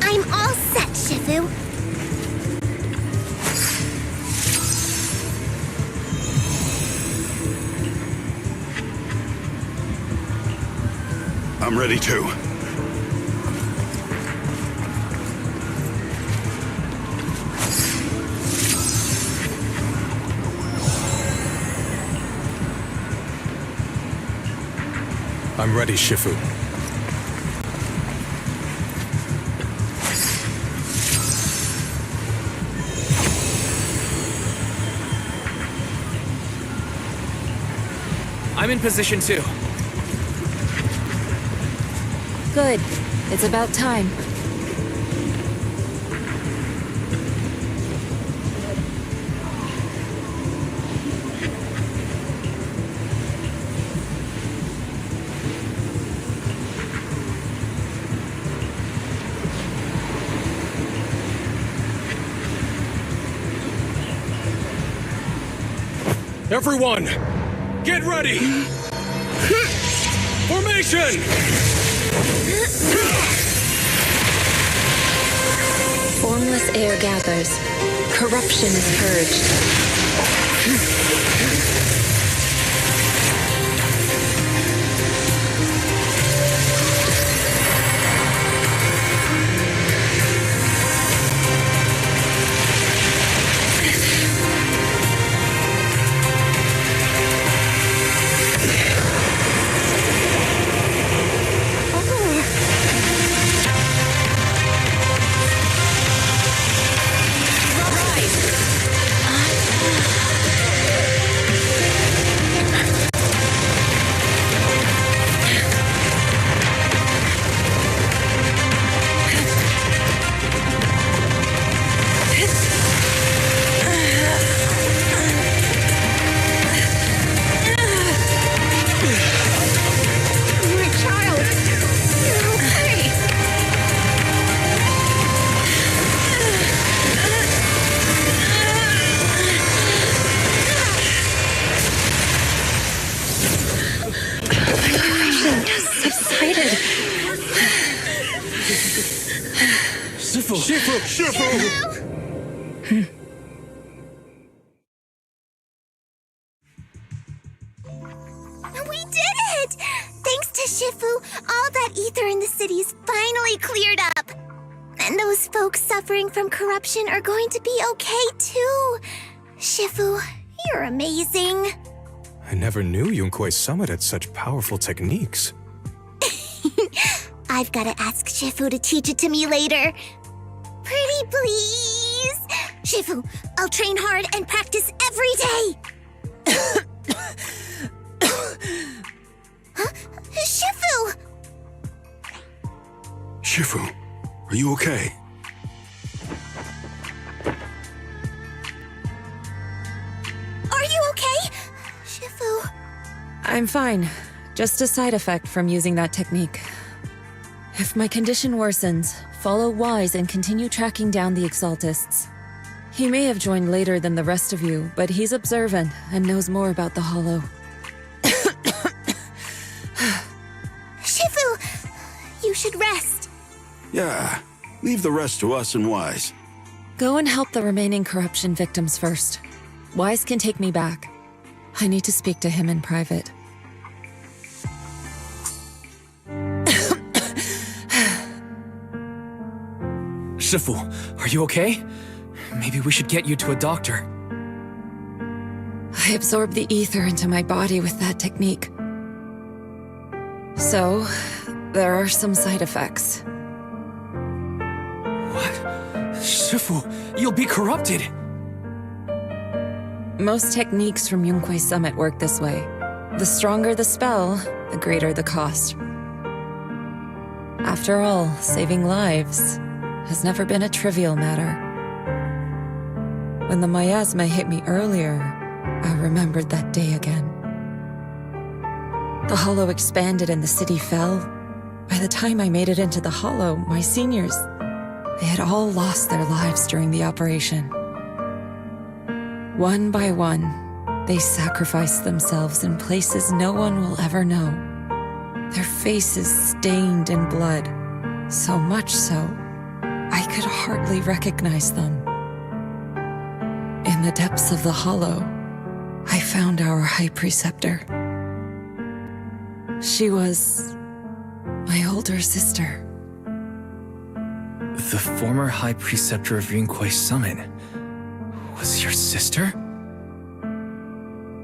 I'm all set, Shifu. I'm ready too. I'm ready, Shifu. I'm in position too. Good. It's about time. Everyone, get ready! Formation! Formless air gathers. Corruption is purged. We did it! Thanks to Shifu, all that ether in the city's finally cleared up. And those folks suffering from corruption are going to be okay too. Shifu, you're amazing. I never knew Yunkui's summit had such powerful techniques. I've got to ask Shifu to teach it to me later. Pretty please? Shifu, I'll train hard and practice every day. Huh? Shifu! Shifu, are you okay? Are you okay? Shifu. I'm fine. Just a side effect from using that technique. If my condition worsens, follow Wise and continue tracking down the Exaltists. He may have joined later than the rest of you, but he's observant and knows more about the Hollow. Shifu, you should rest. Yeah, leave the rest to us and Wise. Go and help the remaining corruption victims first. Wise can take me back. I need to speak to him in private. Shifu, are you okay? Maybe we should get you to a doctor. I absorbed the ether into my body with that technique. So, there are some side effects. What? Shifu, you'll be corrupted! Most techniques from Yunquei Summit work this way. The stronger the spell, the greater the cost. After all, saving lives has never been a trivial matter. When the miasma hit me earlier, I remembered that day again. The hollow expanded and the city fell. By the time I made it into the hollow, my seniors, they had all lost their lives during the operation. One by one, they sacrificed themselves in places no one will ever know. Their faces stained in blood, so much so, I could hardly recognize them. In the depths of the hollow, I found our High Preceptor. She was my older sister. The former High Preceptor of Yunquei Summit was your sister?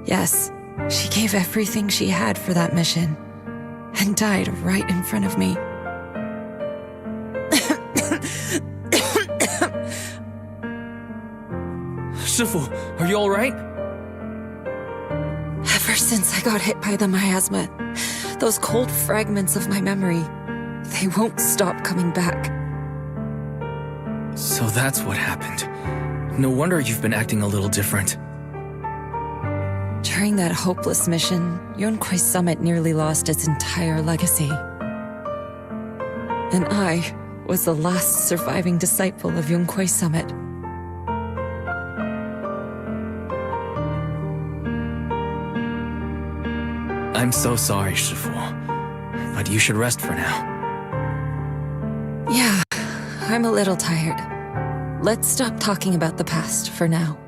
Yes, she gave everything she had for that mission, and died right in front of me. Shifu, are you alright? Ever since I got hit by the miasma, those cold fragments of my memory, they won't stop coming back. So that's what happened. No wonder you've been acting a little different. During that hopeless mission, Yunquei Summit nearly lost its entire legacy. And I was the last surviving disciple of Yunquei Summit. I'm so sorry, Shifu, but you should rest for now. Yeah, I'm a little tired. Let's stop talking about the past for now.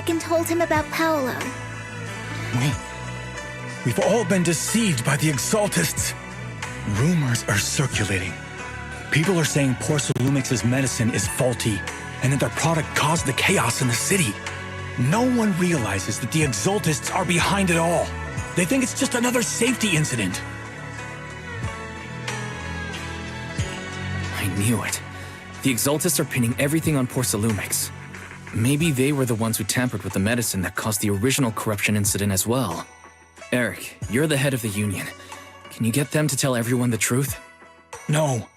back and told him about Paolo. We've all been deceived by the Exaltists. Rumors are circulating. People are saying Porcelumix's medicine is faulty, and that their product caused the chaos in the city. No one realizes that the Exaltists are behind it all. They think it's just another safety incident. I knew it. The Exaltists are pinning everything on Porcelumix. Maybe they were the ones who tampered with the medicine that caused the original corruption incident as well. Eric, you're the head of the Union. Can you get them to tell everyone the truth? No.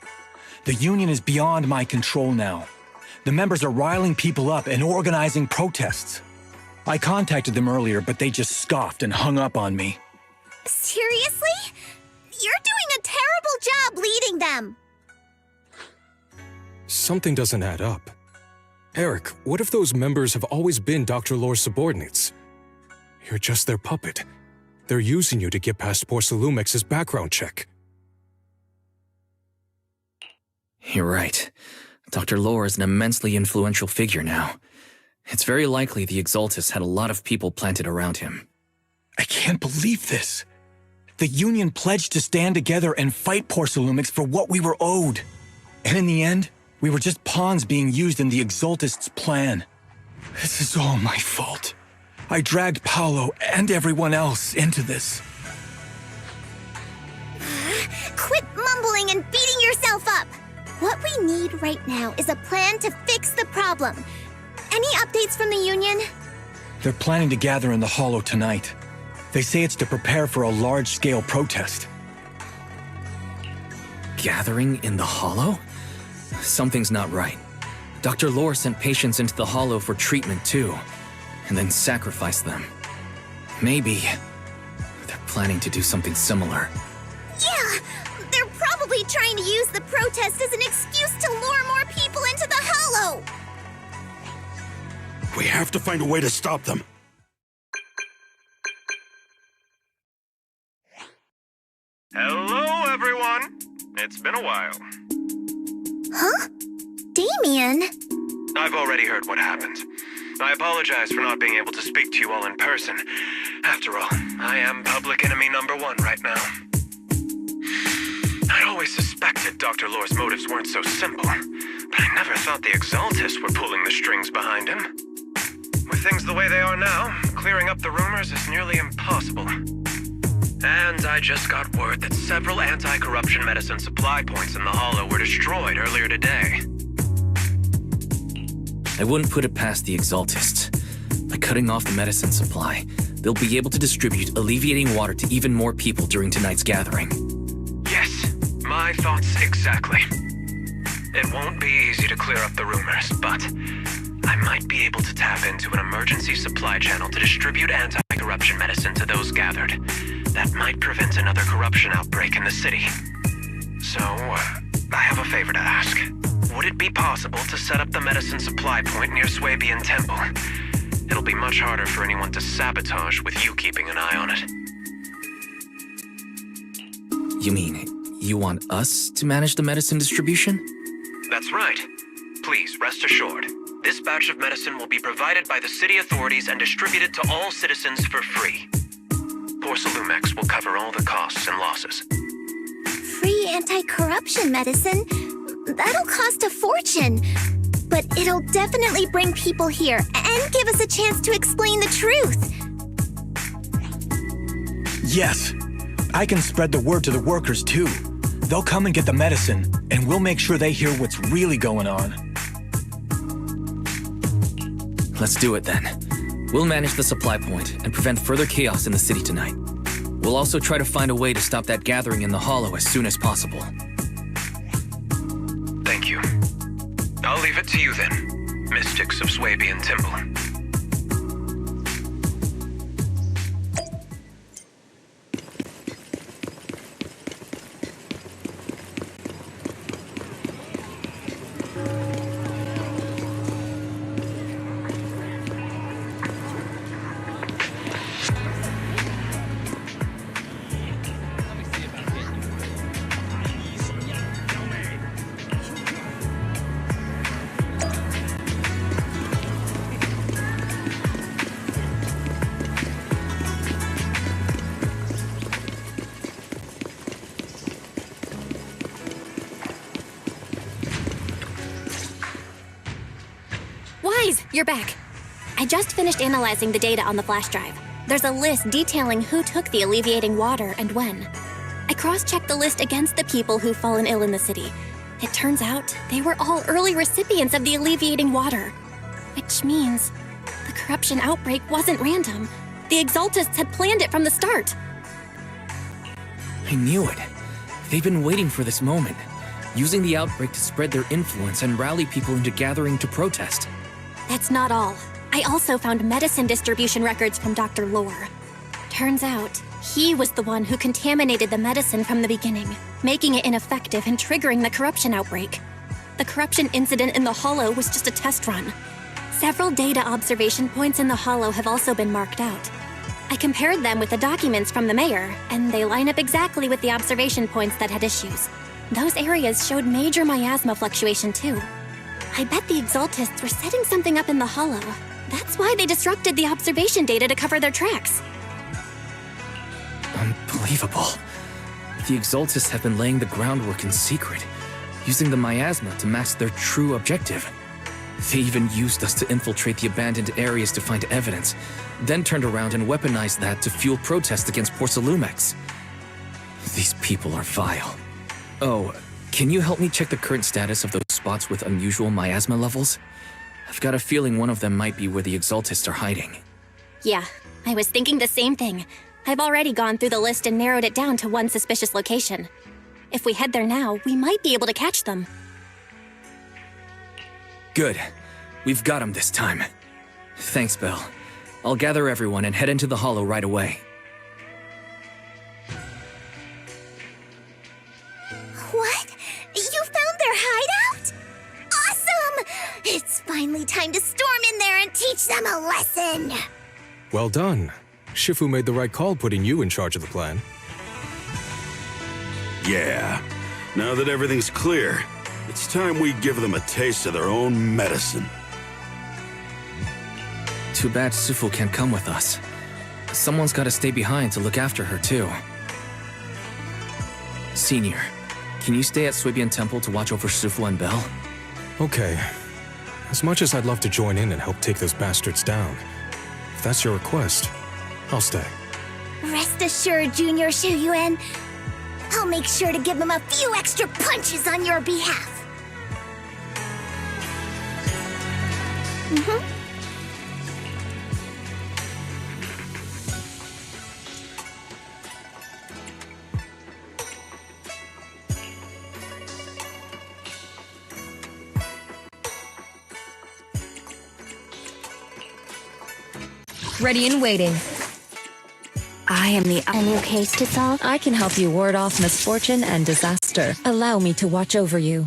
The Union is beyond my control now. The members are riling people up and organizing protests. I contacted them earlier, but they just scoffed and hung up on me. Seriously? You're doing a terrible job leading them! Something doesn't add up. Eric, what if those members have always been Dr. Lore's subordinates? You're just their puppet. They're using you to get past Porcelumix's background check. You're right. Dr. Lore is an immensely influential figure now. It's very likely the Exaltists had a lot of people planted around him. I can't believe this. The Union pledged to stand together and fight Porcelumix for what we were owed. And in the end, we were just pawns being used in the Exaltists' plan. This is all my fault. I dragged Paolo and everyone else into this. Quit mumbling and beating yourself up! What we need right now is a plan to fix the problem. Any updates from the Union? They're planning to gather in the Hollow tonight. They say it's to prepare for a large-scale protest. Gathering in the Hollow? Something's not right. Dr. Lore sent patients into the Hollow for treatment too, and then sacrificed them. Maybe they're planning to do something similar. Yeah! They're probably trying to use the protest as an excuse to lure more people into the Hollow! We have to find a way to stop them. Hello, everyone! It's been a while. Huh? Damien? I've already heard what happened. I apologize for not being able to speak to you all in person. After all, I am public enemy number one right now. I always suspected Dr. Lore's motives weren't so simple, but I never thought the Exaltists were pulling the strings behind him. With things the way they are now, clearing up the rumors is nearly impossible. And I just got word that several anti-corruption medicine supply points in the Hollow were destroyed earlier today. I wouldn't put it past the Exaltists. By cutting off the medicine supply, they'll be able to distribute alleviating water to even more people during tonight's gathering. Yes, my thoughts exactly. It won't be easy to clear up the rumors, but I might be able to tap into an emergency supply channel to distribute anti-corruption medicine to those gathered. That might prevent another corruption outbreak in the city. So, I have a favor to ask. Would it be possible to set up the medicine supply point near Swabian Temple? It'll be much harder for anyone to sabotage with you keeping an eye on it. You mean, you want us to manage the medicine distribution? That's right. Please, rest assured. This batch of medicine will be provided by the city authorities and distributed to all citizens for free. Porcelumix will cover all the costs and losses. Free anti-corruption medicine? That'll cost a fortune. But it'll definitely bring people here and give us a chance to explain the truth. Yes. I can spread the word to the workers too. They'll come and get the medicine, and we'll make sure they hear what's really going on. Let's do it then. We'll manage the supply point and prevent further chaos in the city tonight. We'll also try to find a way to stop that gathering in the Hollow as soon as possible. Thank you. I'll leave it to you then, mystics of Swabian Temple. you're back. I just finished analyzing the data on the flash drive. There's a list detailing who took the alleviating water and when. I cross-checked the list against the people who've fallen ill in the city. It turns out they were all early recipients of the alleviating water. Which means the corruption outbreak wasn't random. The Exaltists had planned it from the start. I knew it. They've been waiting for this moment, using the outbreak to spread their influence and rally people into gathering to protest. That's not all. I also found medicine distribution records from Dr. Lore. Turns out, he was the one who contaminated the medicine from the beginning, making it ineffective and triggering the corruption outbreak. The corruption incident in the Hollow was just a test run. Several data observation points in the Hollow have also been marked out. I compared them with the documents from the mayor, and they line up exactly with the observation points that had issues. Those areas showed major miasma fluctuation too. I bet the Exaltists were setting something up in the Hollow. That's why they disrupted the observation data to cover their tracks. Unbelievable. The Exaltists have been laying the groundwork in secret, using the miasma to mask their true objective. They even used us to infiltrate the abandoned areas to find evidence, then turned around and weaponized that to fuel protests against Porcelumex. These people are vile. Oh, can you help me check the current status of those spots with unusual miasma levels? I've got a feeling one of them might be where the Exaltists are hiding. Yeah, I was thinking the same thing. I've already gone through the list and narrowed it down to one suspicious location. If we head there now, we might be able to catch them. Good. We've got them this time. Thanks, Bill. I'll gather everyone and head into the Hollow right away. What? You found their hideout? Awesome! It's finally time to storm in there and teach them a lesson! Well done. Shifu made the right call putting you in charge of the plan. Yeah. Now that everything's clear, it's time we give them a taste of their own medicine. Too bad Sufu can't come with us. Someone's gotta stay behind to look after her, too. Senior, can you stay at Suibian Temple to watch over Sufu and Belle? Okay. As much as I'd love to join in and help take those bastards down, if that's your request, I'll stay. Rest assured, Junior Shuyuan. I'll make sure to give them a few extra punches on your behalf. Ready and waiting. I am the... A new case to solve? I can help you ward off misfortune and disaster. Allow me to watch over you.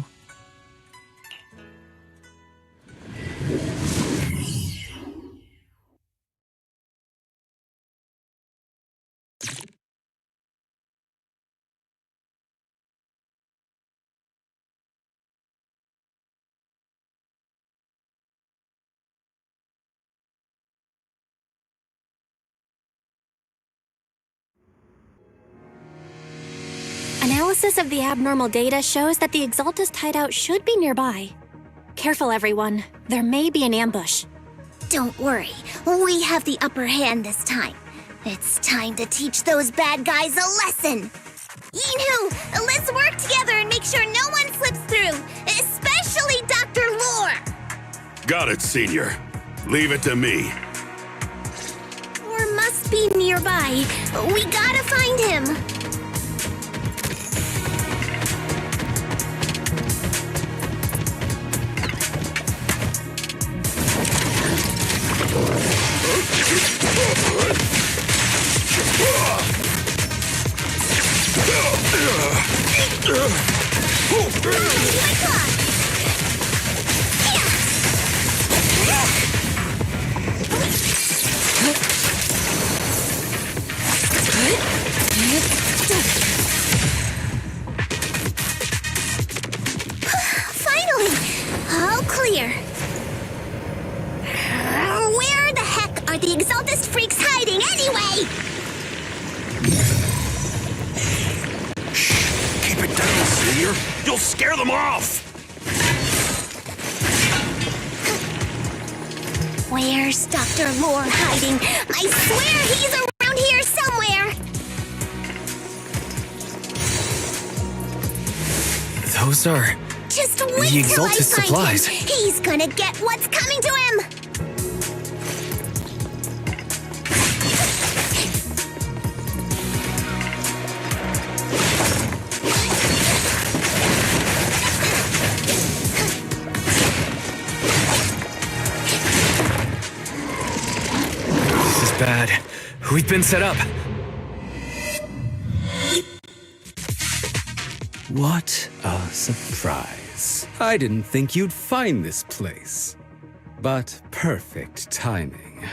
Analysis of the abnormal data shows that the Exaltist hideout should be nearby. Careful, everyone. There may be an ambush. Don't worry. We have the upper hand this time. It's time to teach those bad guys a lesson. Yinu, let's work together and make sure no one slips through, especially Dr. Lore. Got it, Senior. Leave it to me. Lore must be nearby. We gotta find him. Finally! All clear. Where the heck are the Exaltist freaks hiding anyway? Keep it down, Senior. You'll scare them off. Where's Dr. Lore hiding? I swear he's around here somewhere! Those are Just wait the till I exalted find supplies. him! He's gonna get what's coming to him! This is bad. We've been set up. What a surprise. I didn't think you'd find this place. But perfect timing.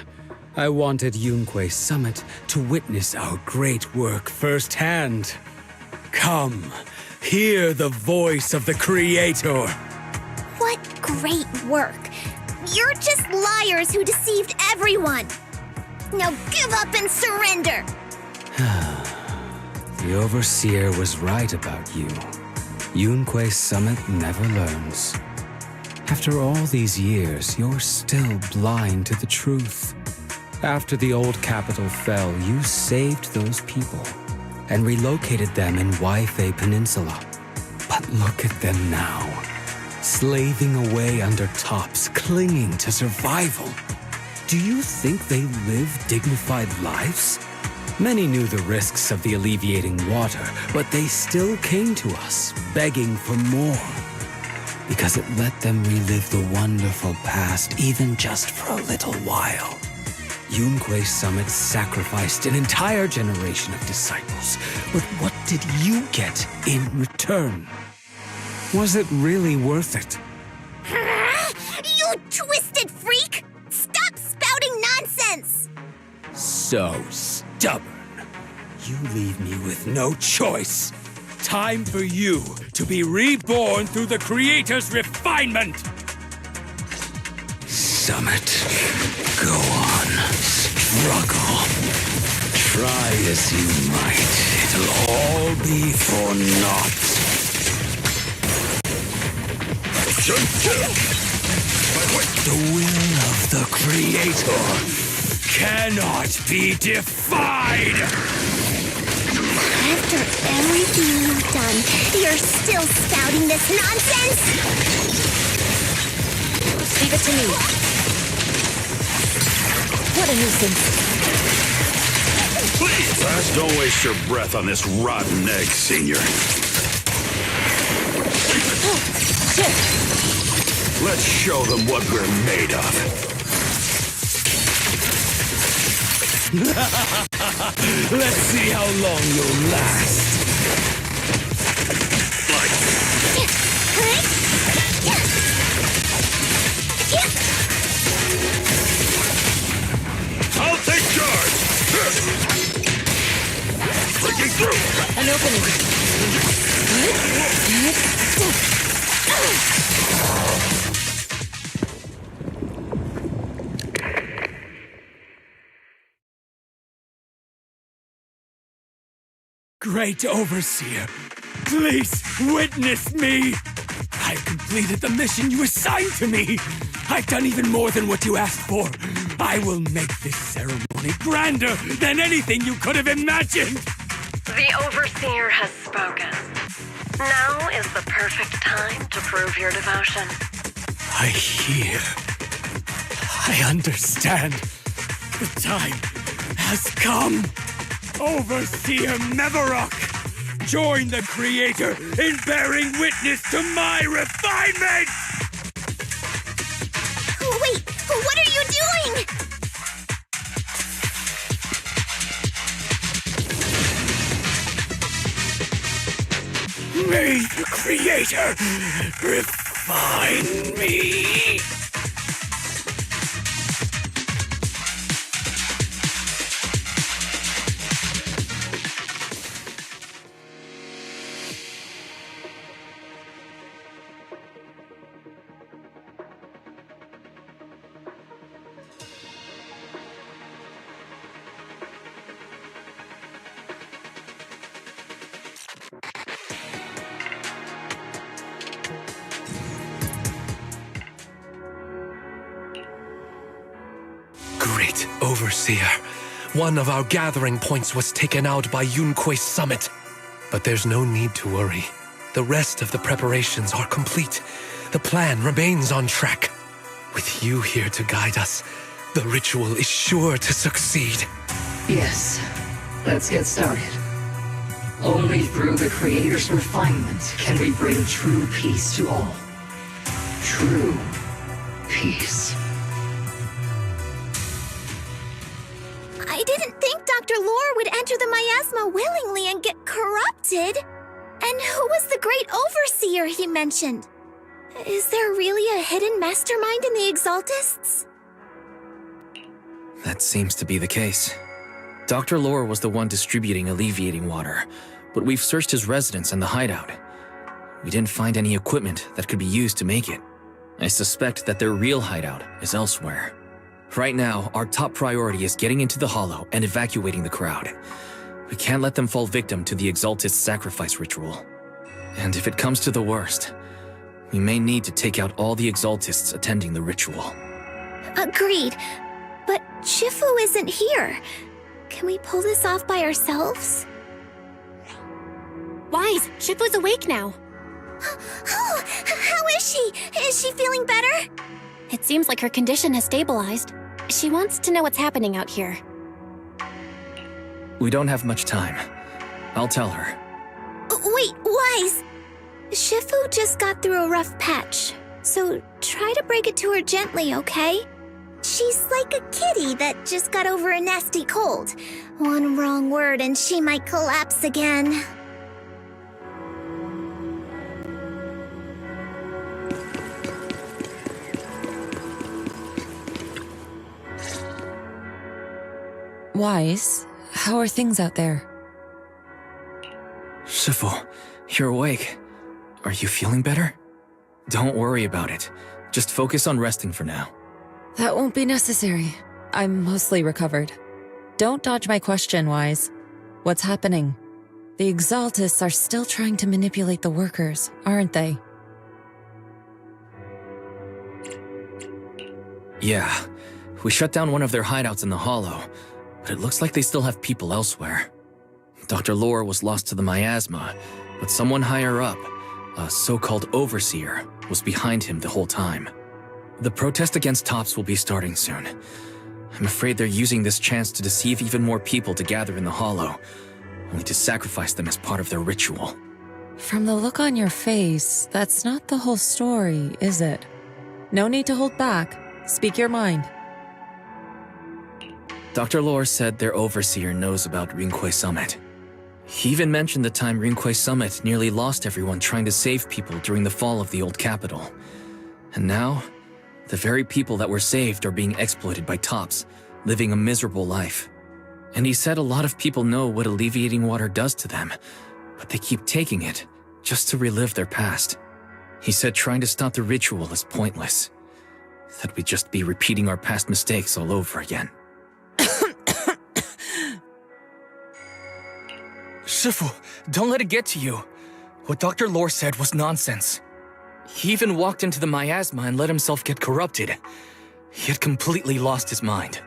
I wanted Yunque Summit to witness our great work firsthand. Come, hear the voice of the Creator. What great work! You're just liars who deceived everyone! Now give up and surrender! The Overseer was right about you. Yunque Summit never learns. After all these years, you're still blind to the truth. After the old capital fell, you saved those people and relocated them in Waifei Peninsula. But look at them now, slaving away under tops, clinging to survival. Do you think they live dignified lives? Many knew the risks of the alleviating water, but they still came to us, begging for more. Because it let them relive the wonderful past, even just for a little while. Yunque Summit sacrificed an entire generation of disciples, but what did you get in return? Was it really worth it? You twisted freak! Stop spouting nonsense! So stubborn. You leave me with no choice. Time for you to be reborn through the Creator's refinement! Summit, go on, struggle. Try as you might, it'll all be for naught. The will of the Creator cannot be defied! After everything you've done, you're still spouting this nonsense? Leave it to me. What a nuisance. Please, don't waste your breath on this rotten egg, Senior. Let's show them what we're made of. Let's see how long you'll last. I'll take charge! Breaking through! An opening. Great Overseer, please witness me! I've completed the mission you assigned to me! I've done even more than what you asked for! I will make this ceremony grander than anything you could have imagined! The Overseer has spoken. Now is the perfect time to prove your devotion. I hear. I understand. The time has come. Overseer Mevarok, join the Creator in bearing witness to my refinement! Wait, what are you doing? May the Creator refine me! Great Overseer. One of our gathering points was taken out by Yunque's summit. But there's no need to worry. The rest of the preparations are complete. The plan remains on track. With you here to guide us, the ritual is sure to succeed. Yes, let's get started. Only through the Creator's refinement can we bring true peace to all. True peace. I didn't think Dr. Lore would enter the miasma willingly and get corrupted. And who was the great overseer he mentioned? Is there really a hidden mastermind in the Exaltists? That seems to be the case. Dr. Lore was the one distributing alleviating water, but we've searched his residence and the hideout. We didn't find any equipment that could be used to make it. I suspect that their real hideout is elsewhere. Right now, our top priority is getting into the Hollow and evacuating the crowd. We can't let them fall victim to the Exaltist sacrifice ritual. And if it comes to the worst, we may need to take out all the Exaltists attending the ritual. Agreed. But Shifu isn't here. Can we pull this off by ourselves? Wise, Shifu's awake now. Oh, how is she? Is she feeling better? It seems like her condition has stabilized. She wants to know what's happening out here. We don't have much time. I'll tell her. Wait, Wise! Shifu just got through a rough patch, so try to break it to her gently, okay? She's like a kitty that just got over a nasty cold. One wrong word and she might collapse again. Wise, how are things out there? Shifu, you're awake. Are you feeling better? Don't worry about it. Just focus on resting for now. That won't be necessary. I'm mostly recovered. Don't dodge my question, Wise. What's happening? The Exaltists are still trying to manipulate the workers, aren't they? Yeah. We shut down one of their hideouts in the Hollow, but it looks like they still have people elsewhere. Dr. Lore was lost to the miasma, but someone higher up, a so-called overseer, was behind him the whole time. The protest against Tops will be starting soon. I'm afraid they're using this chance to deceive even more people to gather in the Hollow, only to sacrifice them as part of their ritual. From the look on your face, that's not the whole story, is it? No need to hold back. Speak your mind. Dr. Lore said their overseer knows about Rinque Summit. He even mentioned the time Rinque Summit nearly lost everyone trying to save people during the fall of the old capital. And now, the very people that were saved are being exploited by Tops, living a miserable life. And he said a lot of people know what alleviating water does to them, but they keep taking it just to relive their past. He said trying to stop the ritual is pointless, that we'd just be repeating our past mistakes all over again. Shifu, don't let it get to you. What Dr. Lore said was nonsense. He even walked into the miasma and let himself get corrupted. He had completely lost his mind.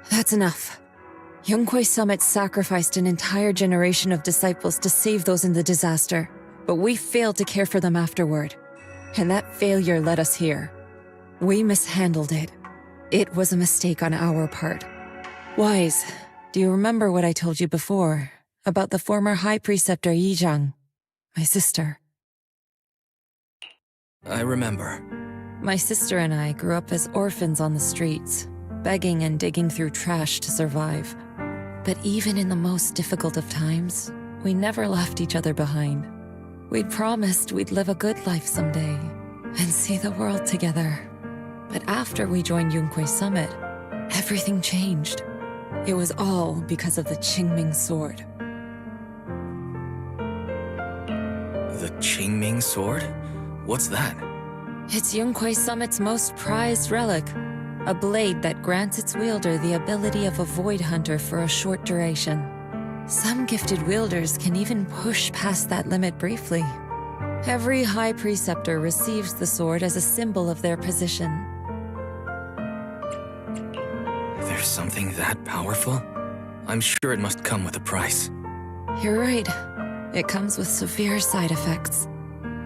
That's enough. Yunque Summit sacrificed an entire generation of disciples to save those in the disaster, but we failed to care for them afterward. And that failure led us here. We mishandled it. It was a mistake on our part. Wise, do you remember what I told you before about the former High Preceptor Yizhang, my sister? I remember. My sister and I grew up as orphans on the streets, begging and digging through trash to survive. But even in the most difficult of times, we never left each other behind. We'd promised we'd live a good life someday and see the world together. But after we joined Yunque Summit, everything changed. It was all because of the Qingming sword. The Qingming sword? What's that? It's Yunque Summit's most prized relic, a blade that grants its wielder the ability of a void hunter for a short duration. Some gifted wielders can even push past that limit briefly. Every High Preceptor receives the sword as a symbol of their position. There There's something that powerful? I'm sure it must come with a price. You're right. It comes with severe side effects.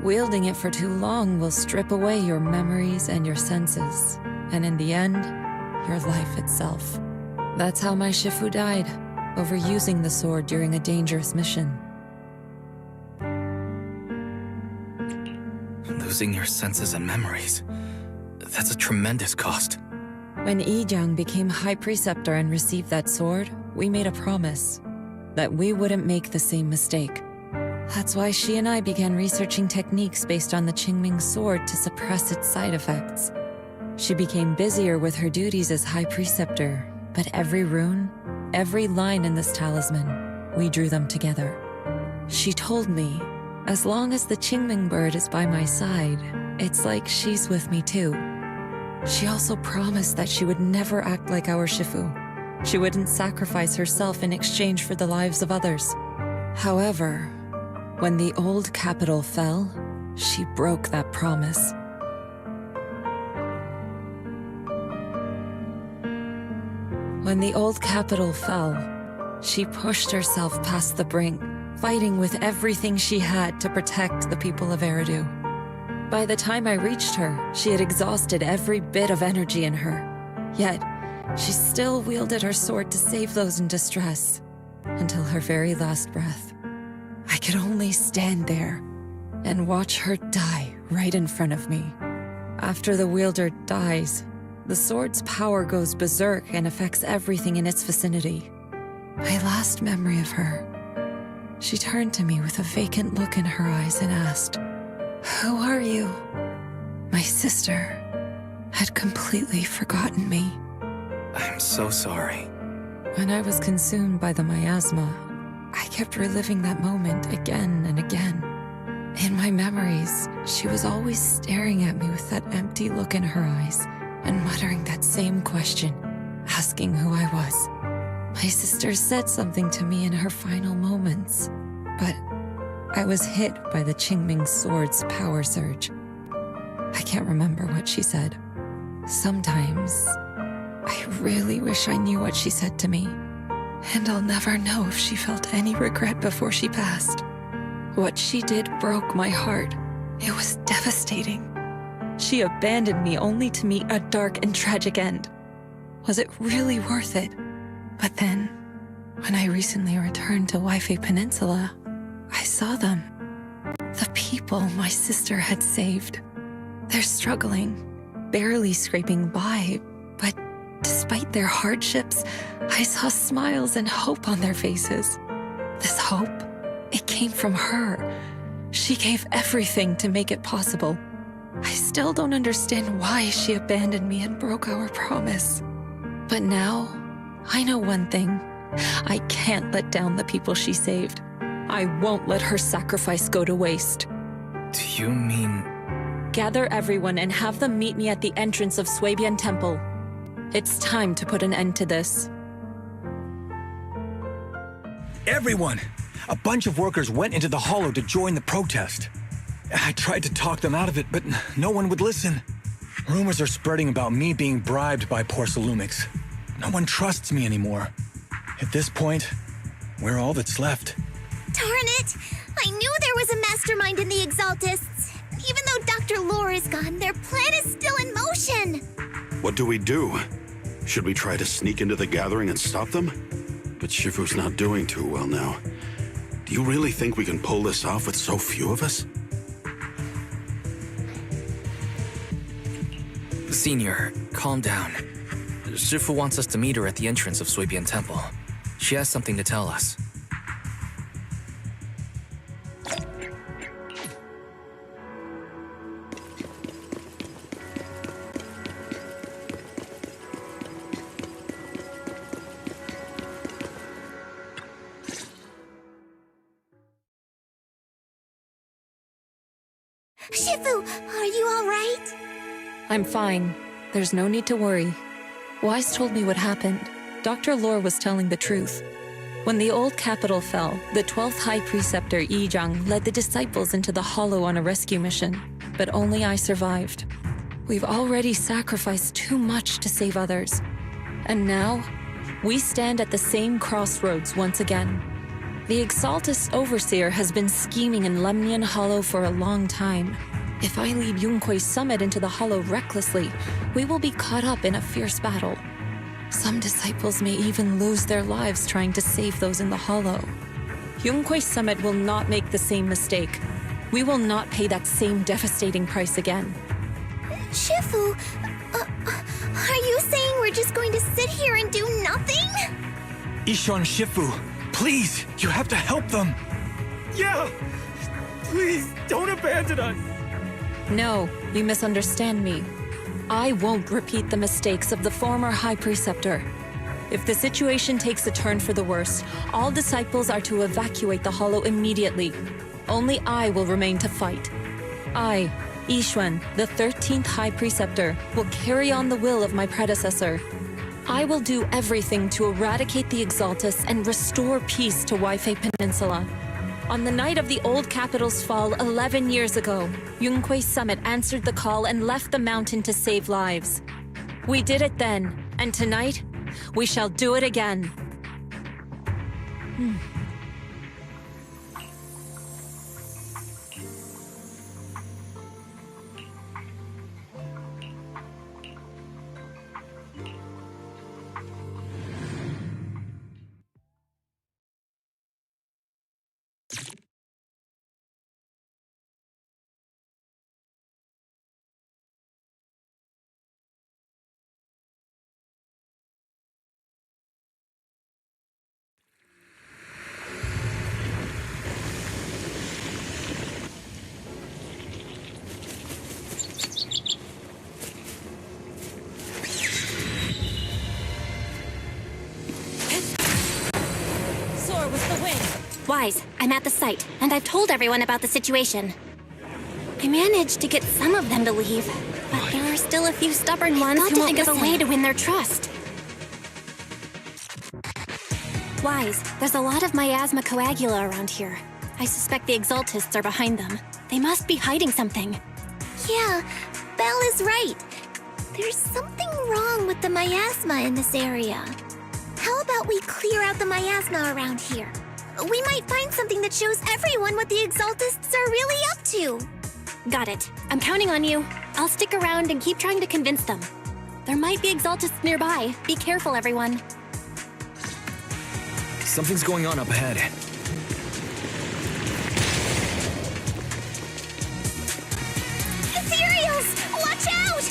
Wielding it for too long will strip away your memories and your senses, and in the end, your life itself. That's how my Shifu died, overusing the sword during a dangerous mission. Losing your senses and memories. That's a tremendous cost. When Yijang became High Preceptor and received that sword, we made a promise that we wouldn't make the same mistake. That's why she and I began researching techniques based on the Qingming sword to suppress its side effects. She became busier with her duties as High Preceptor, but every rune, every line in this talisman, we drew them together. She told me, as long as the Qingming bird is by my side, it's like she's with me too. She also promised that she would never act like our Shifu. She wouldn't sacrifice herself in exchange for the lives of others. However, when the old capital fell, she broke that promise. When the old capital fell, she pushed herself past the brink, fighting with everything she had to protect the people of Eridu. By the time I reached her, she had exhausted every bit of energy in her. Yet, she still wielded her sword to save those in distress, until her very last breath. I could only stand there and watch her die right in front of me. After the wielder dies, the sword's power goes berserk and affects everything in its vicinity. My last memory of her, she turned to me with a vacant look in her eyes and asked, "Who are you?" My sister had completely forgotten me. I'm so sorry. When I was consumed by the miasma, I kept reliving that moment again and again. In my memories, she was always staring at me with that empty look in her eyes and muttering that same question, asking who I was. My sister said something to me in her final moments, but I was hit by the Qingming sword's power surge. I can't remember what she said. Sometimes, I really wish I knew what she said to me, and I'll never know if she felt any regret before she passed. What she did broke my heart. It was devastating. She abandoned me only to meet a dark and tragic end. Was it really worth it? But then, when I recently returned to Waifei Peninsula, I saw them. The people my sister had saved. They're struggling, barely scraping by, but despite their hardships, I saw smiles and hope on their faces. This hope, it came from her. She gave everything to make it possible. I still don't understand why she abandoned me and broke our promise. But now, I know one thing. I can't let down the people she saved. I won't let her sacrifice go to waste. Do you mean... Gather everyone and have them meet me at the entrance of Suibian Temple. It's time to put an end to this. Everyone! A bunch of workers went into the hollow to join the protest. I tried to talk them out of it, but no one would listen. Rumors are spreading about me being bribed by Porcelumix. No one trusts me anymore. At this point, we're all that's left. Darn it! I knew there was a mastermind in the Exaltists. Even though Dr. Lore is gone, their plan is still in motion. What do we do? Should we try to sneak into the gathering and stop them? But Shifu's not doing too well now. Do you really think we can pull this off with so few of us? Senior, calm down. Shifu wants us to meet her at the entrance of Suibian Temple. She has something to tell us. Shifu, are you all right? I'm fine. There's no need to worry. Wise told me what happened. Dr. Lore was telling the truth. When the old capital fell, the 12th High Preceptor Yijang led the disciples into the hollow on a rescue mission, but only I survived. We've already sacrificed too much to save others. And now, we stand at the same crossroads once again. The Exaltus Overseer has been scheming in Lemnian Hollow for a long time. If I lead Yunque's summit into the Hollow recklessly, we will be caught up in a fierce battle. Some disciples may even lose their lives trying to save those in the Hollow. Yunque's summit will not make the same mistake. We will not pay that same devastating price again. Shifu, are you saying we're just going to sit here and do nothing? Ishan Shifu, please, you have to help them. Yeah! Please, don't abandon us! No, you misunderstand me. I won't repeat the mistakes of the former High Preceptor. If the situation takes a turn for the worse, all disciples are to evacuate the Hollow immediately. Only I will remain to fight. I, Yixuan, the 13th High Preceptor, will carry on the will of my predecessor. I will do everything to eradicate the Exaltus and restore peace to Waifei Peninsula. On the night of the old capital's fall 11 years ago, Yunque's summit answered the call and left the mountain to save lives. We did it then, and tonight, we shall do it again. Wise, I'm at the site, and I've told everyone about the situation. I managed to get some of them to leave, but there are still a few stubborn ones who won't think of a way to win their trust. Wise, there's a lot of miasma coagula around here. I suspect the Exaltists are behind them. They must be hiding something. Yeah, Belle is right. There's something wrong with the miasma in this area. How about we clear out the miasma around here? We might find something that shows everyone what the Exaltists are really up to. Got it. I'm counting on you. I'll stick around and keep trying to convince them. There might be Exaltists nearby. Be careful, everyone. Something's going on up ahead. Ethereals! Watch out!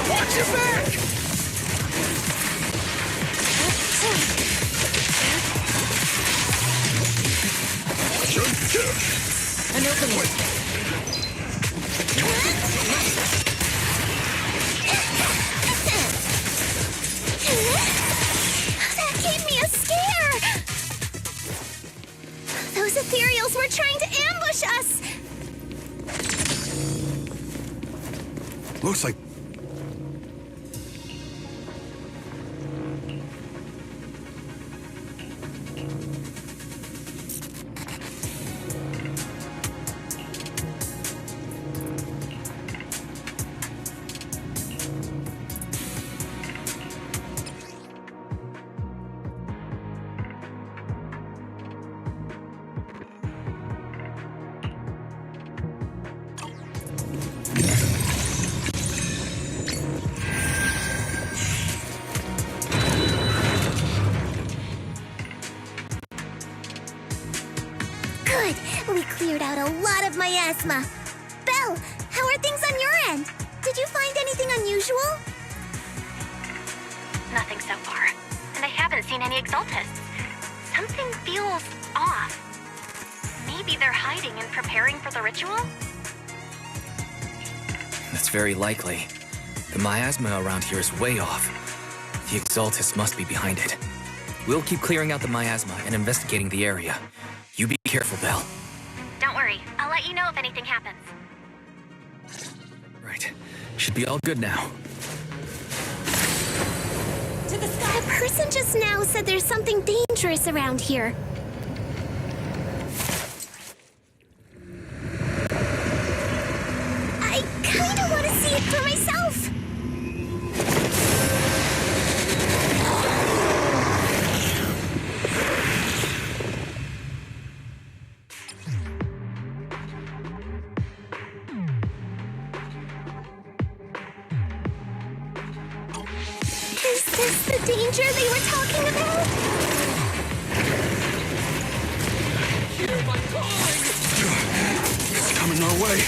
Watch your back! An opening. That gave me a scare! Those ethereals were trying to ambush us! Looks like... Good! We cleared out a lot of miasma. Belle, how are things on your end? Did you find anything unusual? Nothing so far. And I haven't seen any Exaltists. Something feels off. Maybe they're hiding and preparing for the ritual? That's very likely. The miasma around here is way off. The Exaltus must be behind it. We'll keep clearing out the miasma and investigating the area. You be careful, Belle. Don't worry, I'll let you know if anything happens. Right. Should be all good now. To the sky! A person just now said there's something dangerous around here. I kinda want to see it for myself! Is this the danger they were talking about? Hear my calling! It's coming our way.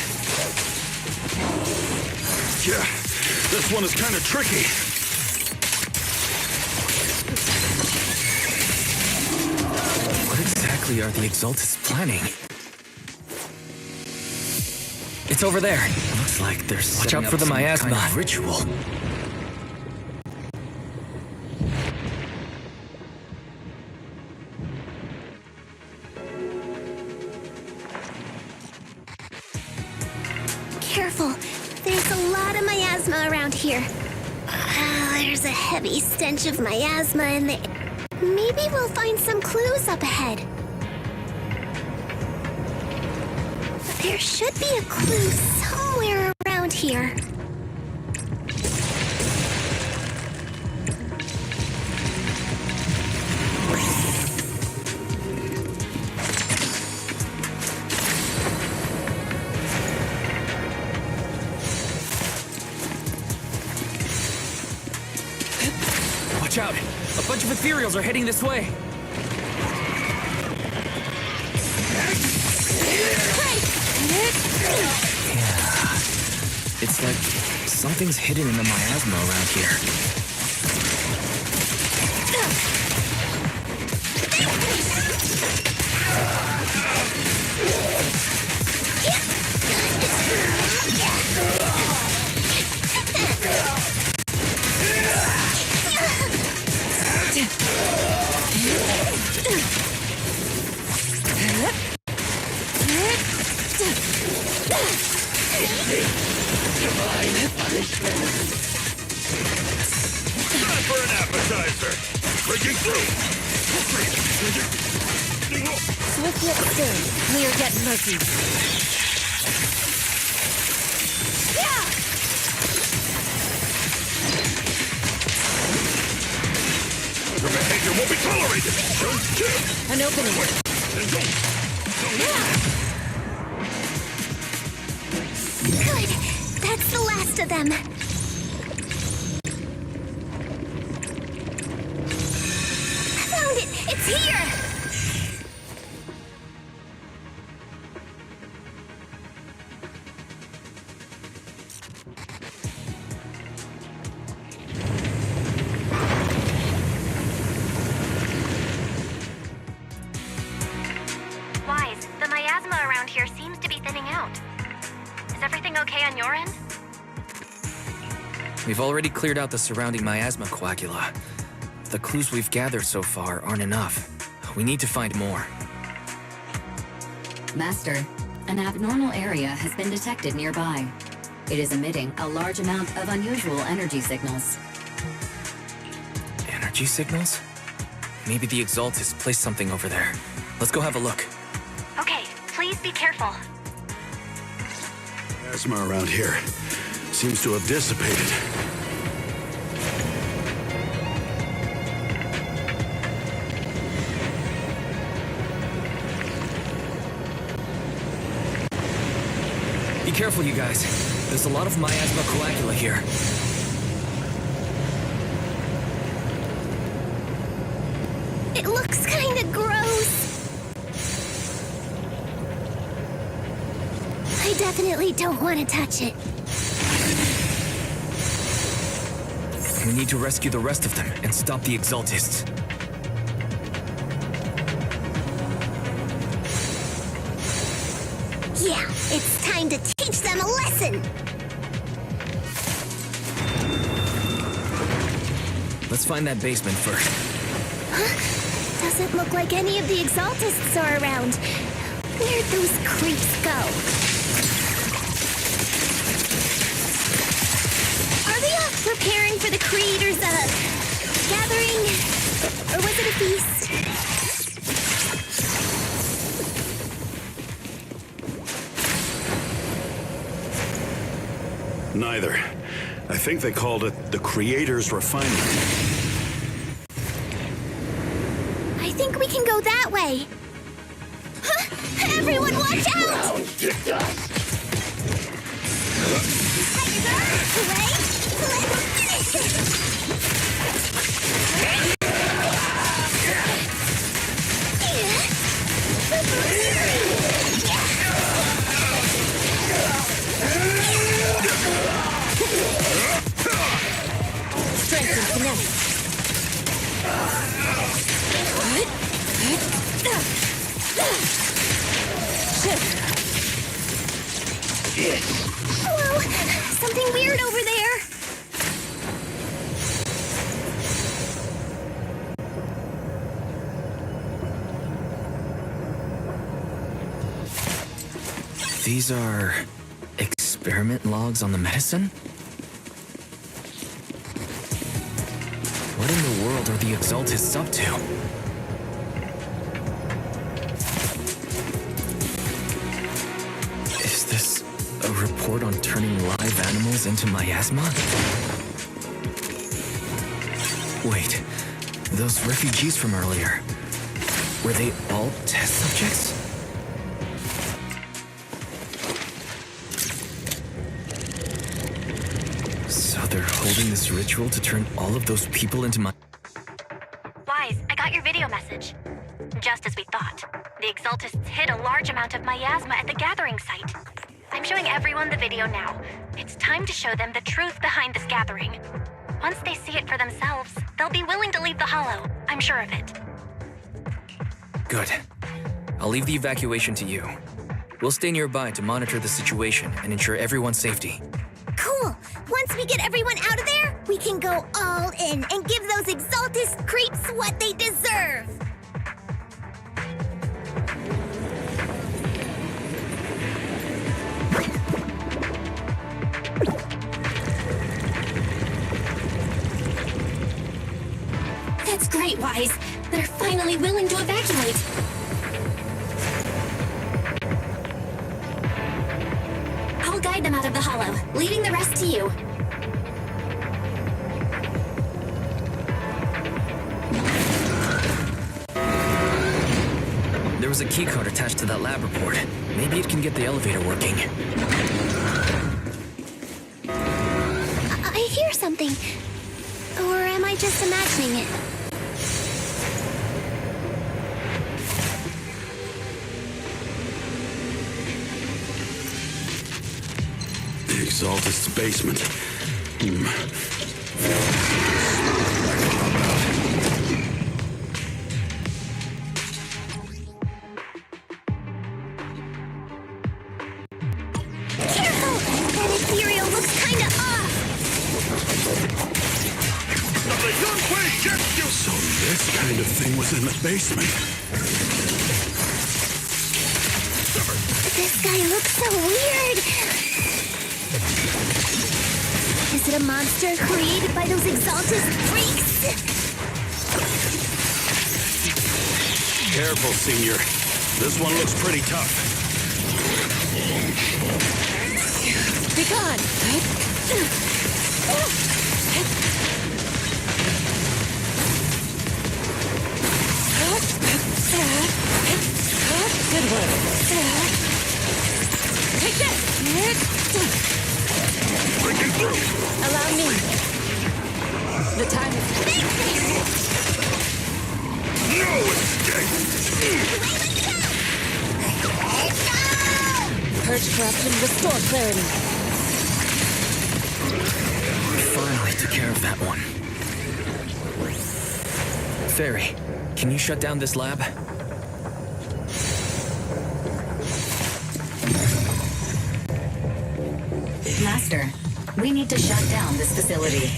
Yeah, this one is kind of tricky. What exactly are the Exaltus planning? It's over there. Looks like they're setting up for the miasma kind of ritual. Careful, there's a lot of miasma around here. There's a heavy stench of miasma in the air. Maybe we'll find some clues up ahead. There should be a clue somewhere around here. Watch out! A bunch of ethereals are heading this way! Yeah. It's like something's hidden in the miasma around here. Time for an appetizer. Breaking through. Swift yet still, clear yet murky. Your behavior won't be tolerated. An opening. Good. That's the last of them. I found it. It's here. Wise, the miasma around here seems to be thinning out. Is everything okay on your end? We've already cleared out the surrounding miasma coagula. The clues we've gathered so far aren't enough. We need to find more. Master, an abnormal area has been detected nearby. It is emitting a large amount of unusual energy signals. Energy signals? Maybe the Exaltus placed something over there. Let's go have a look. Okay, please be careful. Miasma around here seems to have dissipated. Be careful, you guys. There's a lot of miasma coagula here. It looks kind of gross. I definitely don't want to touch it. We need to rescue the rest of them and stop the Exaltists. Yeah, it's time to teach them a lesson. Let's find that basement first. Huh? Doesn't look like any of the Exaltists are around. Where'd those creeps go? Are they off preparing for the Creator's, gathering? Or was it a feast? Neither. I think they called it the Creator's Refinement. I think we can go that way. Everyone watch out! Strength and finesse. Whoa! Something weird over there! These are experiment logs on the medicine? What in the world are the Exaltists up to? Is this a report on turning live animals into miasma? Wait, those refugees from earlier, were they all test subjects? So they're holding this ritual to turn all of those people into Wise, I got your video message. Just as we thought. The Exaltists hid a large amount of miasma at the gathering site. I'm showing everyone the video now. It's time to show them the truth behind this gathering. Once they see it for themselves, they'll be willing to leave the Hollow. I'm sure of it. Good. I'll leave the evacuation to you. We'll stay nearby to monitor the situation and ensure everyone's safety. Cool! Once we get everyone out of there, we can go all in and give those Exaltist creeps what they deserve! That's great, Wise. They're finally willing to evacuate. I'll guide them out of the Hollow, leaving the rest to you. There was a keycard attached to that lab report. Maybe it can get the elevator working. I hear something. Or am I just imagining it? The Exaltist's basement. Careful! That ethereal looks kinda off! So this kind of thing was in the basement. This guy looks so weird! Is it a monster created by those Exaltist freaks? Careful, Senior. This one looks pretty tough. Be gone! Good work. Take this! Breaking through! Allow me. The time is... No escape! Purge corruption, restore clarity. Finally took care of that one. Fairy, can you shut down this lab? Master, we need to shut down this facility.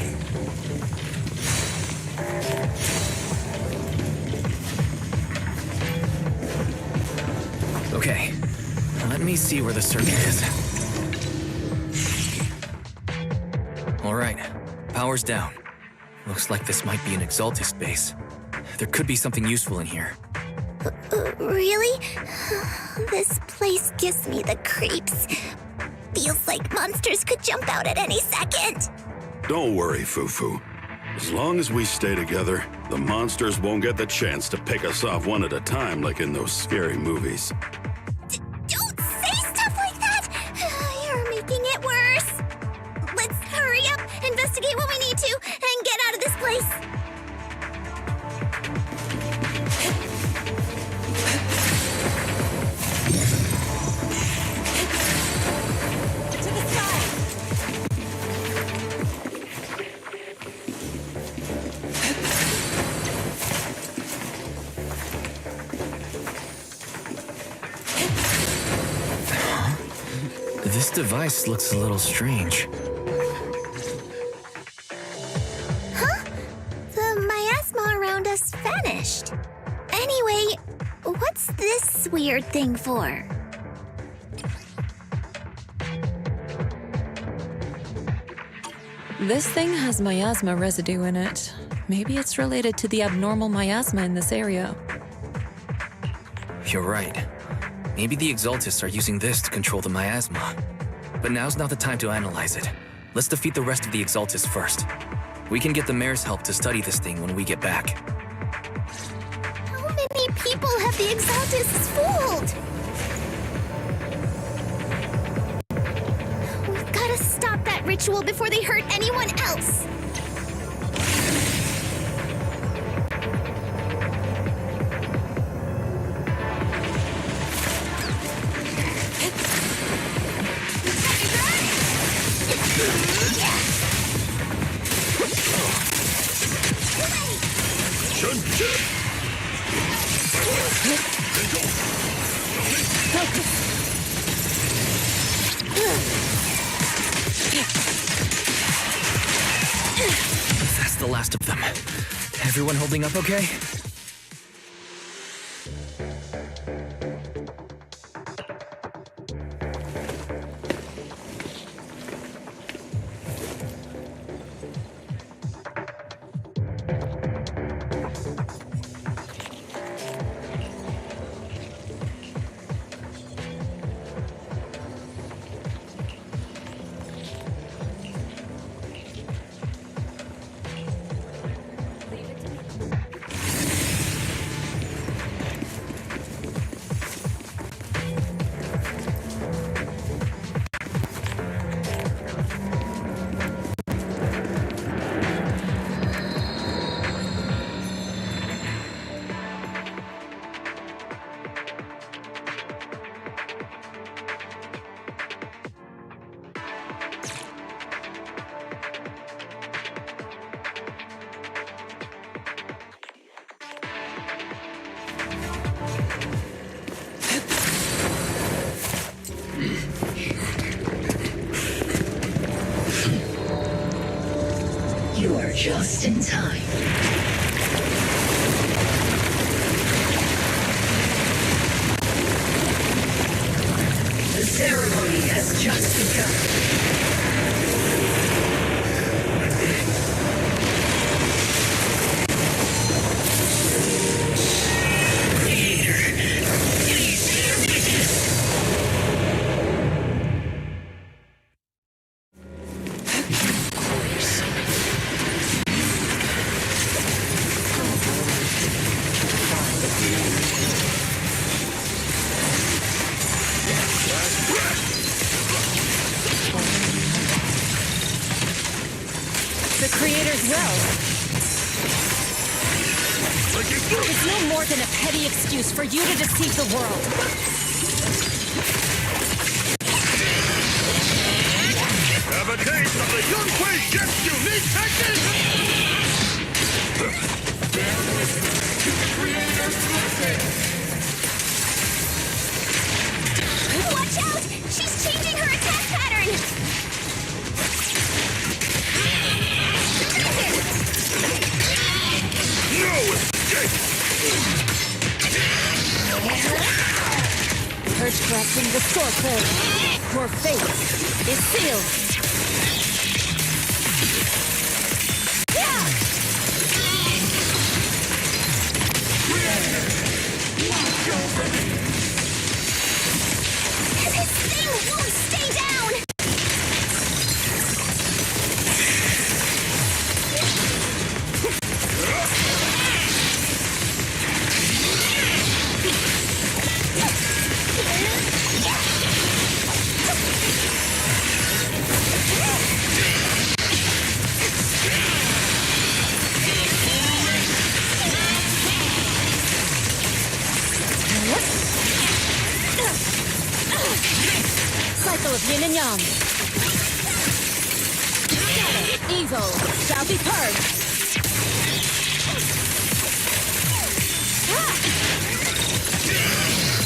me see where the circuit is. Alright, power's down. Looks like this might be an Exaltus base. There could be something useful in here. Really? This place gives me the creeps. Feels like monsters could jump out at any second. Don't worry, Fufu. As long as we stay together, the monsters won't get the chance to pick us off one at a time like in those scary movies. Don't say stuff like that! You're making it worse. Let's hurry up, investigate what we need to, and get out of this place. This device looks a little strange. Huh? The miasma around us vanished. Anyway, what's this weird thing for? This thing has miasma residue in it. Maybe it's related to the abnormal miasma in this area. You're right. Maybe the Exaltus are using this to control the miasma. But now's not the time to analyze it. Let's defeat the rest of the Exaltus first. We can get the mayor's help to study this thing when we get back. How many people have the Exaltus fooled? We've got to stop that ritual before they hurt anyone else. That's the last of them. Everyone holding up okay? You are just in time. The ceremony has just begun. The Creator's will. It's no more than a petty excuse for you to deceive the world. Have a taste of the Yunhui Jet's unique technique! To the Creator's blessing! Watch out! She's changing her attack pattern! No escape! Her Purge corruption, restore clarity. Your fate is sealed. This thing won't stay down! Cycle of yin and yang. Evil shall be purged.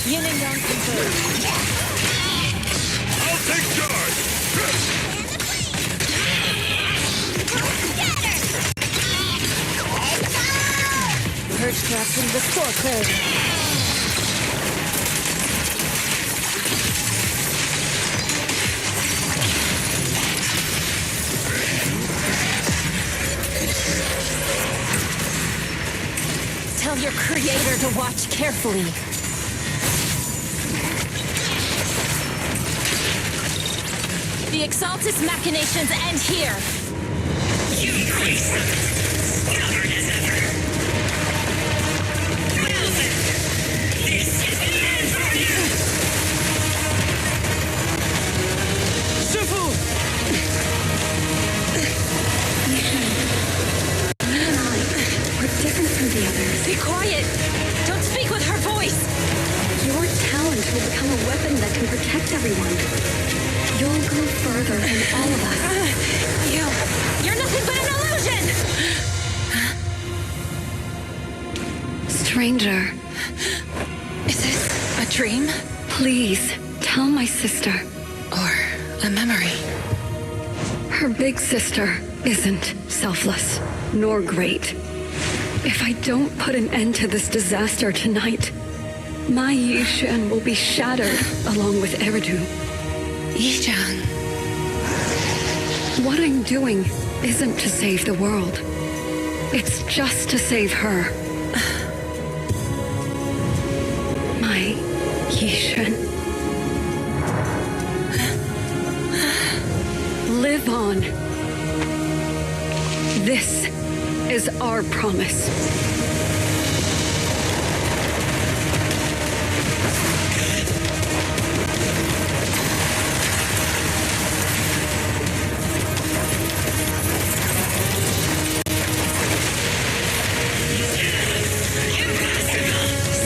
Yin and yang converge. I'll take charge! Purge corruption, restore clarity. Tell your creator to watch carefully. The Exaltus machinations end here. Stubborn as ever. Well then, this is the man for you! Shifu! You and I are different from the others. Be quiet! Don't speak with her voice! Your talent will become a weapon that can protect everyone. You'll go further than all of us. You're nothing but an illusion! Stranger. Is this a dream? Please, tell my sister. Or a memory? Her big sister isn't selfless, nor great. If I don't put an end to this disaster tonight, my Yishan will be shattered along with Eridu. Yishan. What I'm doing isn't to save the world. It's just to save her. My Yishan. Live on. This is our promise.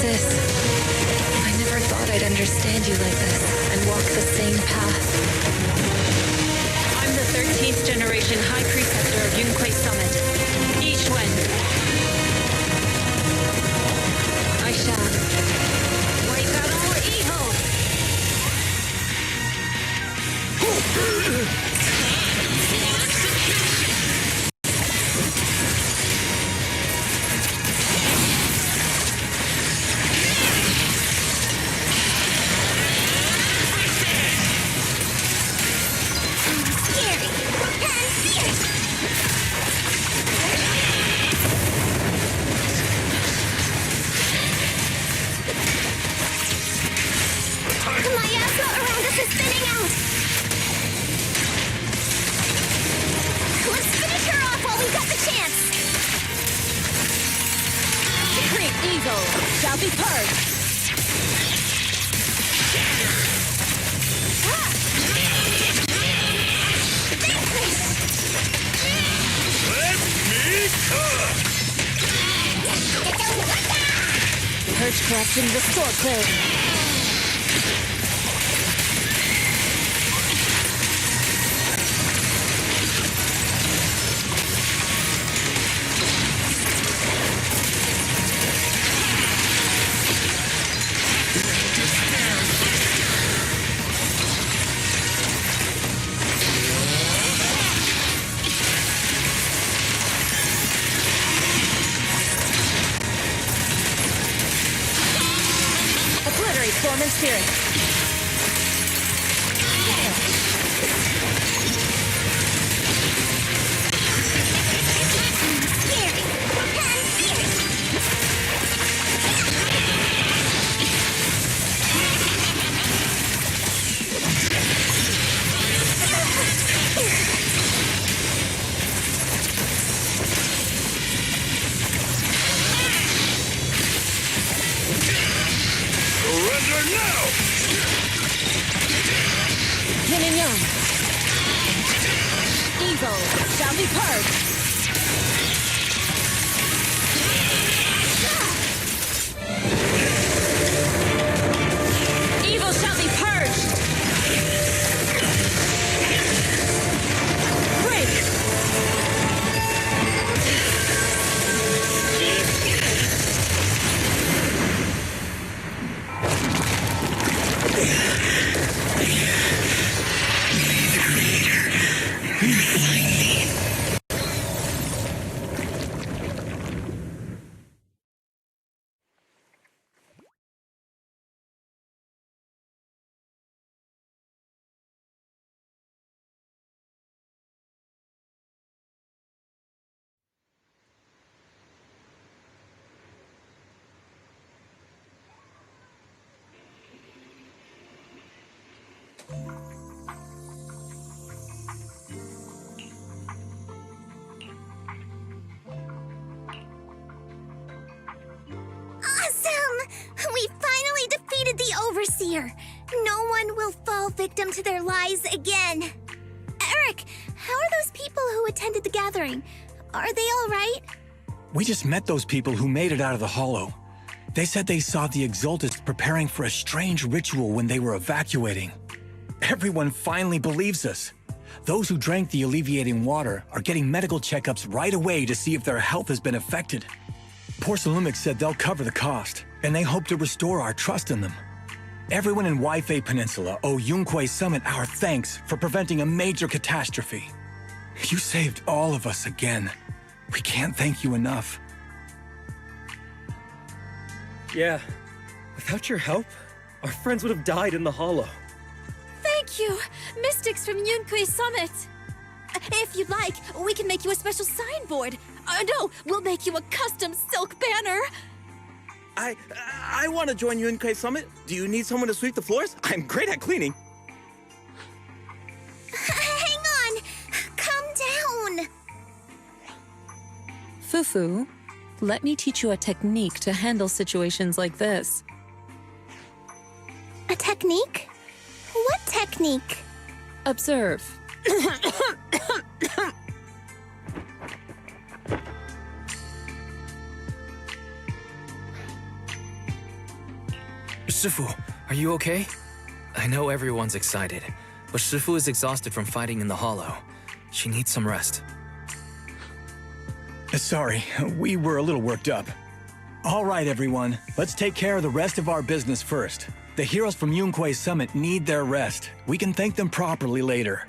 Sis, I never thought I'd understand you like this and walk the same path. I'm the 13th generation High Preceptor of Yunquei Summit. Yixuan. I shall wipe out all evil. Shall be purged. Let me cook! Purge corruption, restore clarity. carry form and spirit. Surrender now! Yin and yang. Evil shall be purged. Evil shall be purged. Break. We finally defeated the Overseer! No one will fall victim to their lies again! Eric, how are those people who attended the gathering? Are they all right? We just met those people who made it out of the Hollow. They said they saw the Exaltists preparing for a strange ritual when they were evacuating. Everyone finally believes us. Those who drank the alleviating water are getting medical checkups right away to see if their health has been affected. Porcelumix said they'll cover the cost, and they hope to restore our trust in them. Everyone in Waifei Peninsula owe Yunquei Summit our thanks for preventing a major catastrophe. You saved all of us again. We can't thank you enough. Yeah, without your help, our friends would have died in the Hollow. Thank you, Mystics from Yunquei Summit. If you'd like, we can make you a special signboard. No, we'll make you a custom silk banner. I want to join Yunquei Summit. Do you need someone to sweep the floors? I'm great at cleaning. Hang on! Calm down! Fufu, let me teach you a technique to handle situations like this. A technique? What technique? Observe. Shifu, are you okay? I know everyone's excited, but Shifu is exhausted from fighting in the Hollow. She needs some rest. Sorry, we were a little worked up. All right, everyone, let's take care of the rest of our business first. The heroes from Yunquei Summit need their rest. We can thank them properly later.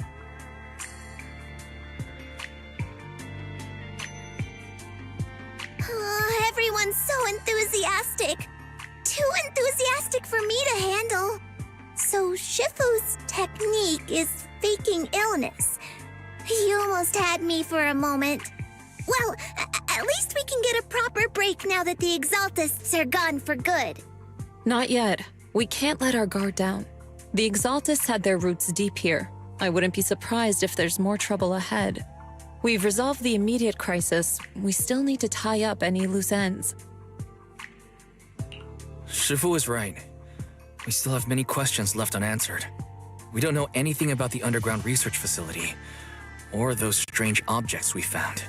Everyone's so enthusiastic. Too enthusiastic for me to handle. So Shifu's technique is faking illness. You almost had me for a moment. Well, at least we can get a proper break now that the Exaltists are gone for good. Not yet. We can't let our guard down. The Exaltists had their roots deep here. I wouldn't be surprised if there's more trouble ahead. We've resolved the immediate crisis. We still need to tie up any loose ends. Shifu is right. We still have many questions left unanswered. We don't know anything about the underground research facility, or those strange objects we found.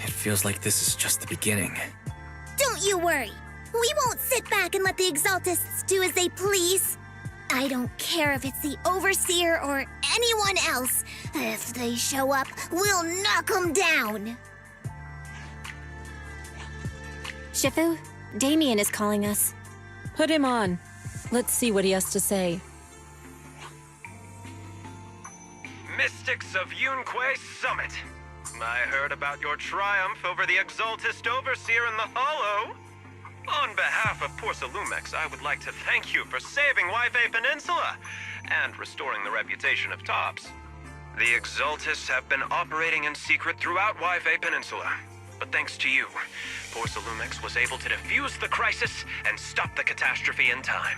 It feels like this is just the beginning. Don't you worry. We won't sit back and let the Exaltists do as they please. I don't care if it's the Overseer or anyone else. If they show up, we'll knock them down. Shifu, Damien is calling us. Put him on. Let's see what he has to say. Mystics of Yunquei Summit. I heard about your triumph over the Exaltist Overseer in the Hollow. On behalf of Porcelumex, I would like to thank you for saving Wi-Fi Peninsula and restoring the reputation of Tops. The Exaltists have been operating in secret throughout Wi-Fi Peninsula, but thanks to you, Porcelumex was able to defuse the crisis and stop the catastrophe in time.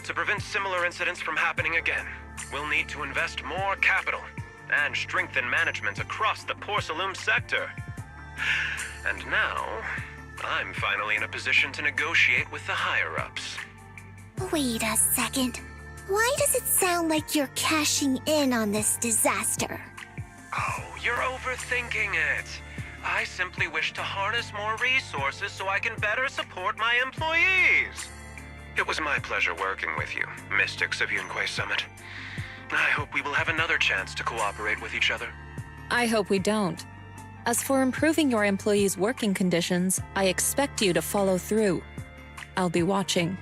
To prevent similar incidents from happening again, we'll need to invest more capital and strengthen management across the Porcelume sector. And now, I'm finally in a position to negotiate with the higher-ups. Wait a second. Why does it sound like you're cashing in on this disaster? Oh, you're overthinking it. I simply wish to harness more resources so I can better support my employees. It was my pleasure working with you, Mystics of Yunque Summit. I hope we will have another chance to cooperate with each other. I hope we don't. As for improving your employees' working conditions, I expect you to follow through. I'll be watching.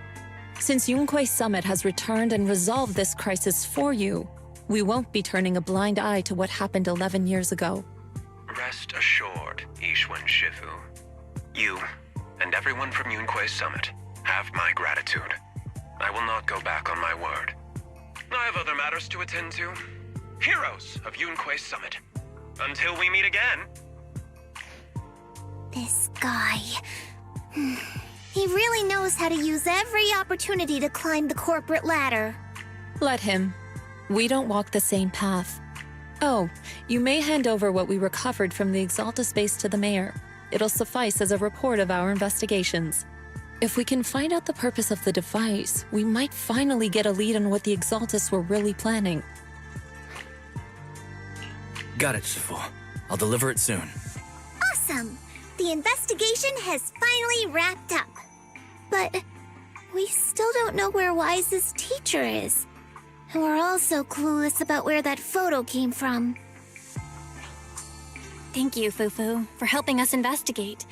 Since Yunque Summit has returned and resolved this crisis for you, we won't be turning a blind eye to what happened 11 years ago. Rest assured, Ishwan Shifu. You, and everyone from Yunque Summit, have my gratitude. I will not go back on my word. I have other matters to attend to. Heroes of Yunque Summit. Until we meet again. This guy... He really knows how to use every opportunity to climb the corporate ladder. Let him. We don't walk the same path. Oh, you may hand over what we recovered from the Exalta base to the mayor. It'll suffice as a report of our investigations. If we can find out the purpose of the device, we might finally get a lead on what the Exaltus were really planning. Got it, Shifu. I'll deliver it soon. Awesome! The investigation has finally wrapped up. But we still don't know where Wise's teacher is. And we're also clueless about where that photo came from. Thank you, Fufu, for helping us investigate.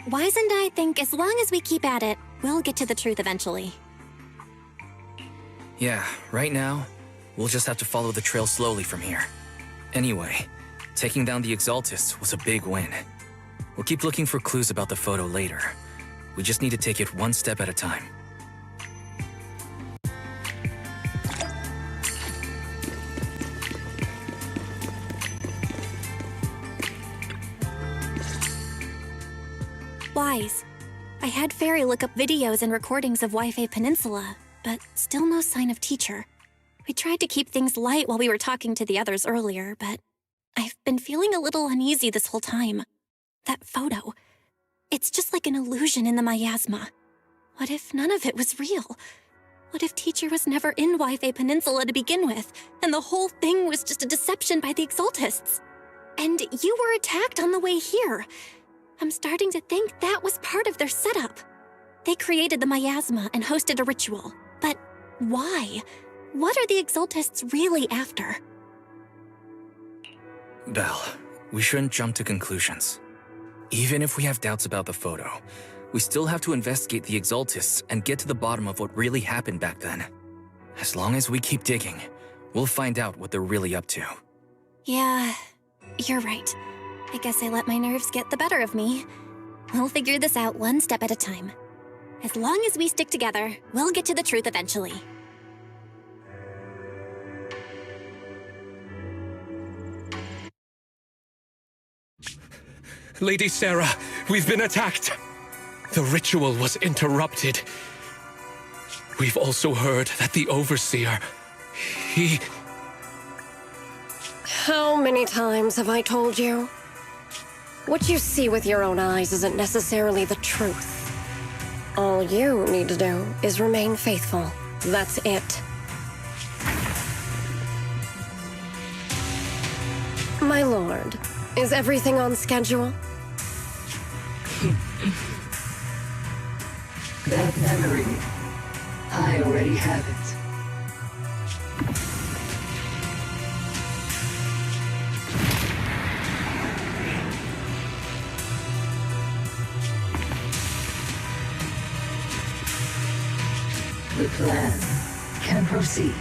Wise and I think as long as we keep at it, we'll get to the truth eventually. Yeah, right now, we'll just have to follow the trail slowly from here. Anyway, taking down the Exaltists was a big win. We'll keep looking for clues about the photo later. We just need to take it one step at a time. Wise. I had Fairy look up videos and recordings of Wi-Fi Peninsula, but still no sign of teacher. We tried to keep things light while we were talking to the others earlier, but I've been feeling a little uneasy this whole time. That photo, it's just like an illusion in the miasma. What if none of it was real? What if teacher was never in Wi-Fi Peninsula to begin with, and the whole thing was just a deception by the Exaltists? And you were attacked on the way here. I'm starting to think that was part of their setup. They created the miasma and hosted a ritual. But why? What are the Exaltists really after? Belle, we shouldn't jump to conclusions. Even if we have doubts about the photo, we still have to investigate the Exaltists and get to the bottom of what really happened back then. As long as we keep digging, we'll find out what they're really up to. Yeah, you're right. I guess I let my nerves get the better of me. We'll figure this out one step at a time. As long as we stick together, we'll get to the truth eventually. Lady Sarah, we've been attacked. The ritual was interrupted. We've also heard that the Overseer, he... How many times have I told you? What you see with your own eyes isn't necessarily the truth. All you need to do is remain faithful. That's it. My lord, is everything on schedule? That memory, I already have it. The plan can proceed.